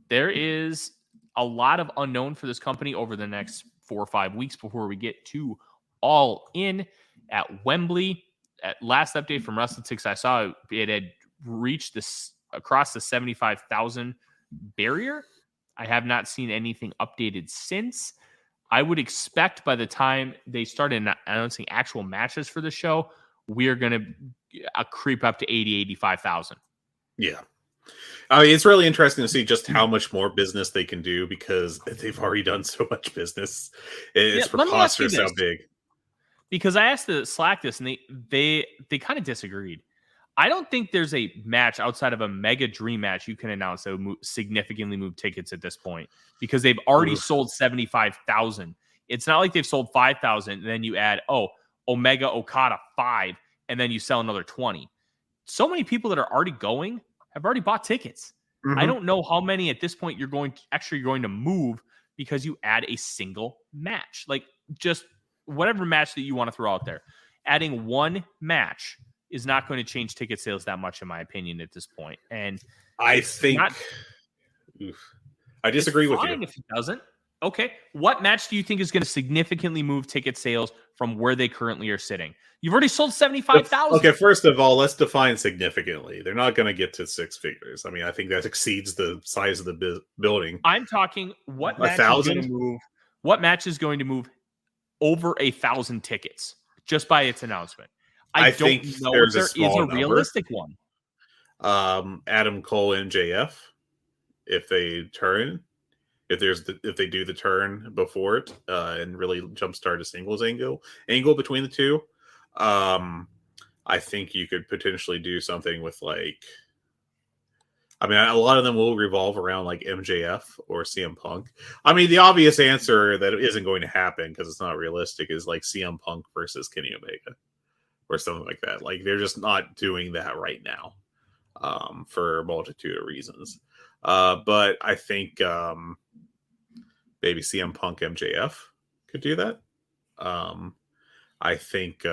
There is a lot of unknown for this company over the next 4 or 5 weeks before we get to All In at Wembley. At last update from WrestleTix, I saw it had reached this across the 75,000 barrier. I have not seen anything updated since. I would expect by the time they started announcing actual matches for the show, we are going to creep up to 80, 85,000. Yeah. It's really interesting to see just how much more business they can do because they've already done so much business. It's preposterous how big. Because I asked the Slack this, and they kind of disagreed. I don't think there's a match outside of a mega dream match you can announce that would significantly move tickets at this point because they've already sold 75,000. It's not like they've sold 5,000 and then you add, Omega Okada 5, and then you sell another 20. So many people that are already going have already bought tickets. I don't know how many at this point you're going to move because you add a single match. Like just whatever match that you want to throw out there. Adding 1 match is not going to change ticket sales that much, in my opinion, at this point. And I think I disagree with you. If it doesn't, okay. What match do you think is going to significantly move ticket sales from where they currently are sitting? You've already sold 75,000. Okay, first of all, let's define significantly. They're not going to get to 6 figures. I mean, I think that exceeds the size of the building. I'm talking what match is going to move. What match is going to move over 1,000 tickets just by its announcement? I don't know if there is a realistic one. Adam Cole MJF, if they do the turn before it and really jumpstart a singles angle between the two, I think you could potentially do something with like. I mean, a lot of them will revolve around like MJF or CM Punk. I mean, the obvious answer that isn't going to happen because it's not realistic is like CM Punk versus Kenny Omega or something like that. Like they're just not doing that right now for a multitude of reasons. But I think maybe CM Punk MJF could do that. I think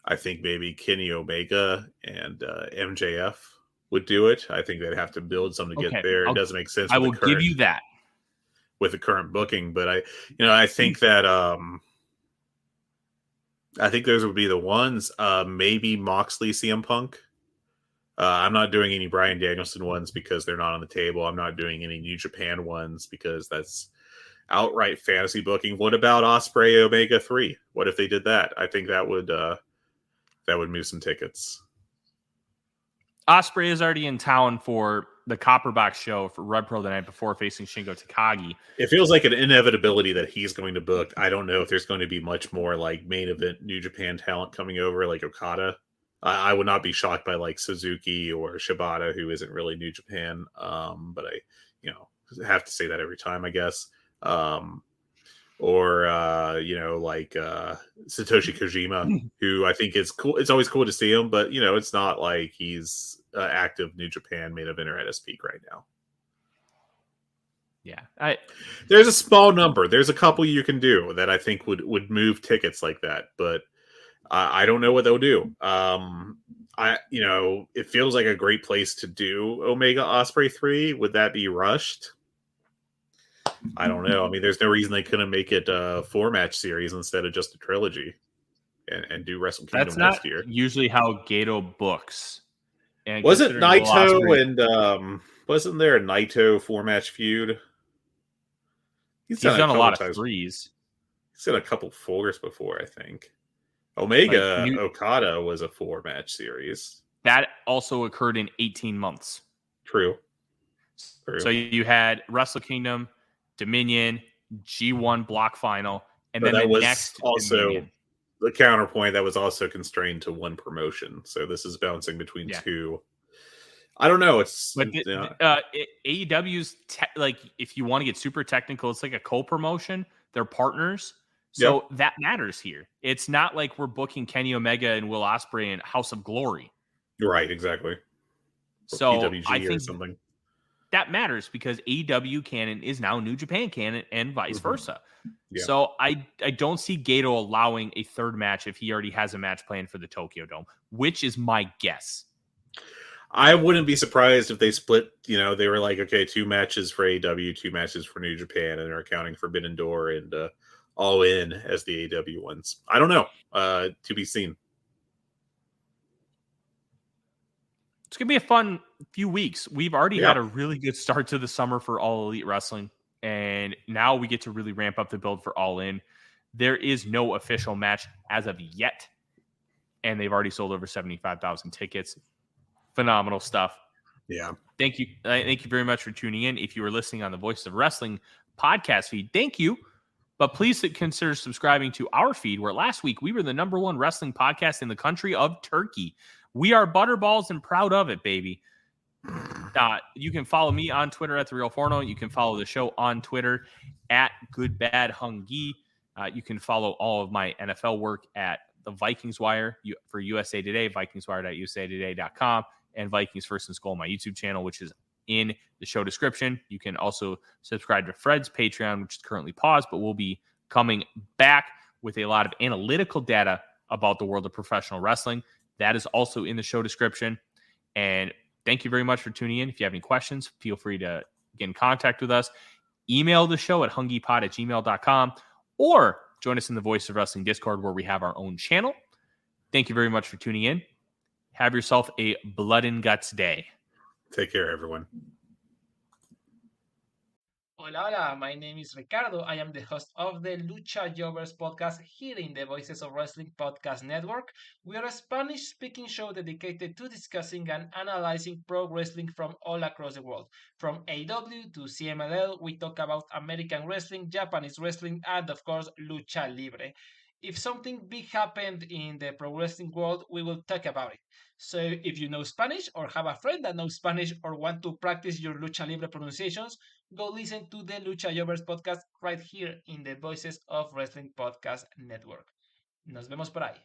I think maybe Kenny Omega and MJF would do it. I think they'd have to build something to get there. It doesn't make sense. I will give you that with the current booking, but I think that I think those would be the ones. Maybe Moxley, CM Punk. I'm not doing any Bryan Danielson ones because they're not on the table. I'm not doing any New Japan ones because that's outright fantasy booking. What about Ospreay Omega 3? What if they did that? I think that would move some tickets. Ospreay is already in town for the Copper Box show for Red Pearl the night before, facing Shingo Takagi. It feels like an inevitability that he's going to book. I don't know if there's going to be much more like main event New Japan talent coming over, like Okada. I would not be shocked by like Suzuki or Shibata, who isn't really New Japan. But I, have to say that every time, I guess. Or like Satoshi Kojima, who I think is cool. It's always cool to see him, but it's not like he's active New Japan main eventer at his peak right now. Yeah, there's a small number. There's a couple you can do that I think would move tickets like that, but I don't know what they'll do. It feels like a great place to do Omega Ospreay 3. Would that be rushed? I don't know. I mean, there's no reason they couldn't make it a 4-match series instead of just a trilogy and do Wrestle Kingdom next year. That's not usually how Gato books. And wasn't Naito and wasn't there a Naito 4-match feud? He's done a lot of threes. He's done a couple 4s before, I think. Omega Okada was a 4-match series. That also occurred in 18 months. True. So you had Wrestle Kingdom, Dominion, G1 block final, and then the next also Dominion. The counterpoint that was also constrained to one promotion. So this is bouncing between two. I don't know. AEW's like, if you want to get super technical, it's like a co-promotion. They're partners. So that matters here. It's not like we're booking Kenny Omega and Will Ospreay in House of Glory. Right, exactly. Or so PWG I think or something. That matters because AEW canon is now New Japan canon and vice versa. Yeah. So I don't see Gato allowing a third match if he already has a match planned for the Tokyo Dome, which is my guess. I wouldn't be surprised if they split, they were like, okay, 2 matches for AEW, 2 matches for New Japan, and they're accounting Forbidden Door and All In as the AEW ones. I don't know. To be seen. It's going to be a fun few weeks. We've already had a really good start to the summer for All Elite Wrestling, and now we get to really ramp up the build for All In. There is no official match as of yet, and they've already sold over 75,000 tickets. Phenomenal stuff. Yeah. Thank you. Thank you very much for tuning in. If you were listening on the Voices of Wrestling podcast feed, thank you. But please consider subscribing to our feed, where last week we were the #1 wrestling podcast in the country of Turkey. We are butterballs and proud of it, baby. You can follow me on Twitter at @TheRealForno. You can follow the show on Twitter at GoodBadHungee. You can follow all of my NFL work at the Vikings Wire for USA Today, VikingsWire.usatoday.com, and Vikings First and Goal, my YouTube channel, which is in the show description. You can also subscribe to Fred's Patreon, which is currently paused, but will be coming back with a lot of analytical data about the world of professional wrestling. That is also in the show description. And thank you very much for tuning in. If you have any questions, feel free to get in contact with us. Email the show at hungeepod@gmail.com or join us in the Voice of Wrestling Discord, where we have our own channel. Thank you very much for tuning in. Have yourself a blood and guts day. Take care, everyone. Hola, hola, my name is Ricardo. I am the host of the Lucha Jovers podcast here in the Voices of Wrestling Podcast Network. We are a Spanish-speaking show dedicated to discussing and analyzing pro wrestling from all across the world. From AEW to CMLL, we talk about American wrestling, Japanese wrestling, and of course, Lucha Libre. If something big happened in the pro wrestling world, we will talk about it. So if you know Spanish or have a friend that knows Spanish or want to practice your Lucha Libre pronunciations, go listen to the Lucha Jovers podcast right here in the Voices of Wrestling Podcast Network. Nos vemos por ahí.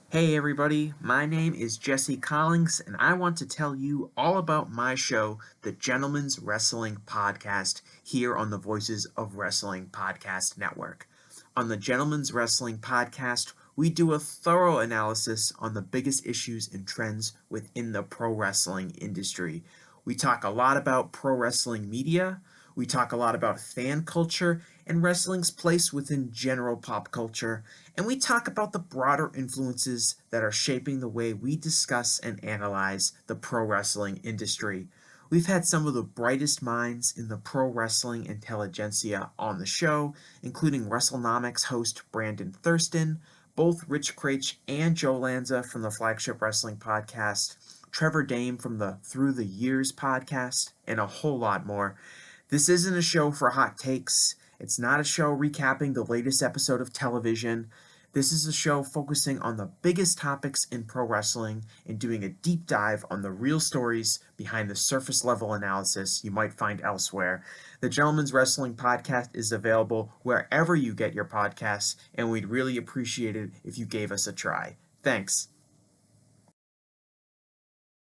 Hey everybody, my name is Jesse Collins, and I want to tell you all about my show, the Gentleman's Wrestling Podcast, here on the Voices of Wrestling Podcast Network. On the Gentleman's Wrestling Podcast, we do a thorough analysis on the biggest issues and trends within the pro wrestling industry. We talk a lot about pro wrestling media, we talk a lot about fan culture and wrestling's place within general pop culture, and we talk about the broader influences that are shaping the way we discuss and analyze the pro wrestling industry. We've had some of the brightest minds in the pro wrestling intelligentsia on the show, including WrestleNomics host Brandon Thurston, both Rich Craich and Joe Lanza from the Flagship Wrestling Podcast, Trevor Dame from the Through the Years podcast, and a whole lot more. This isn't a show for hot takes. It's not a show recapping the latest episode of television. This is a show focusing on the biggest topics in pro wrestling and doing a deep dive on the real stories behind the surface level analysis you might find elsewhere. The Gentleman's Wrestling Podcast is available wherever you get your podcasts, and we'd really appreciate it if you gave us a try. Thanks.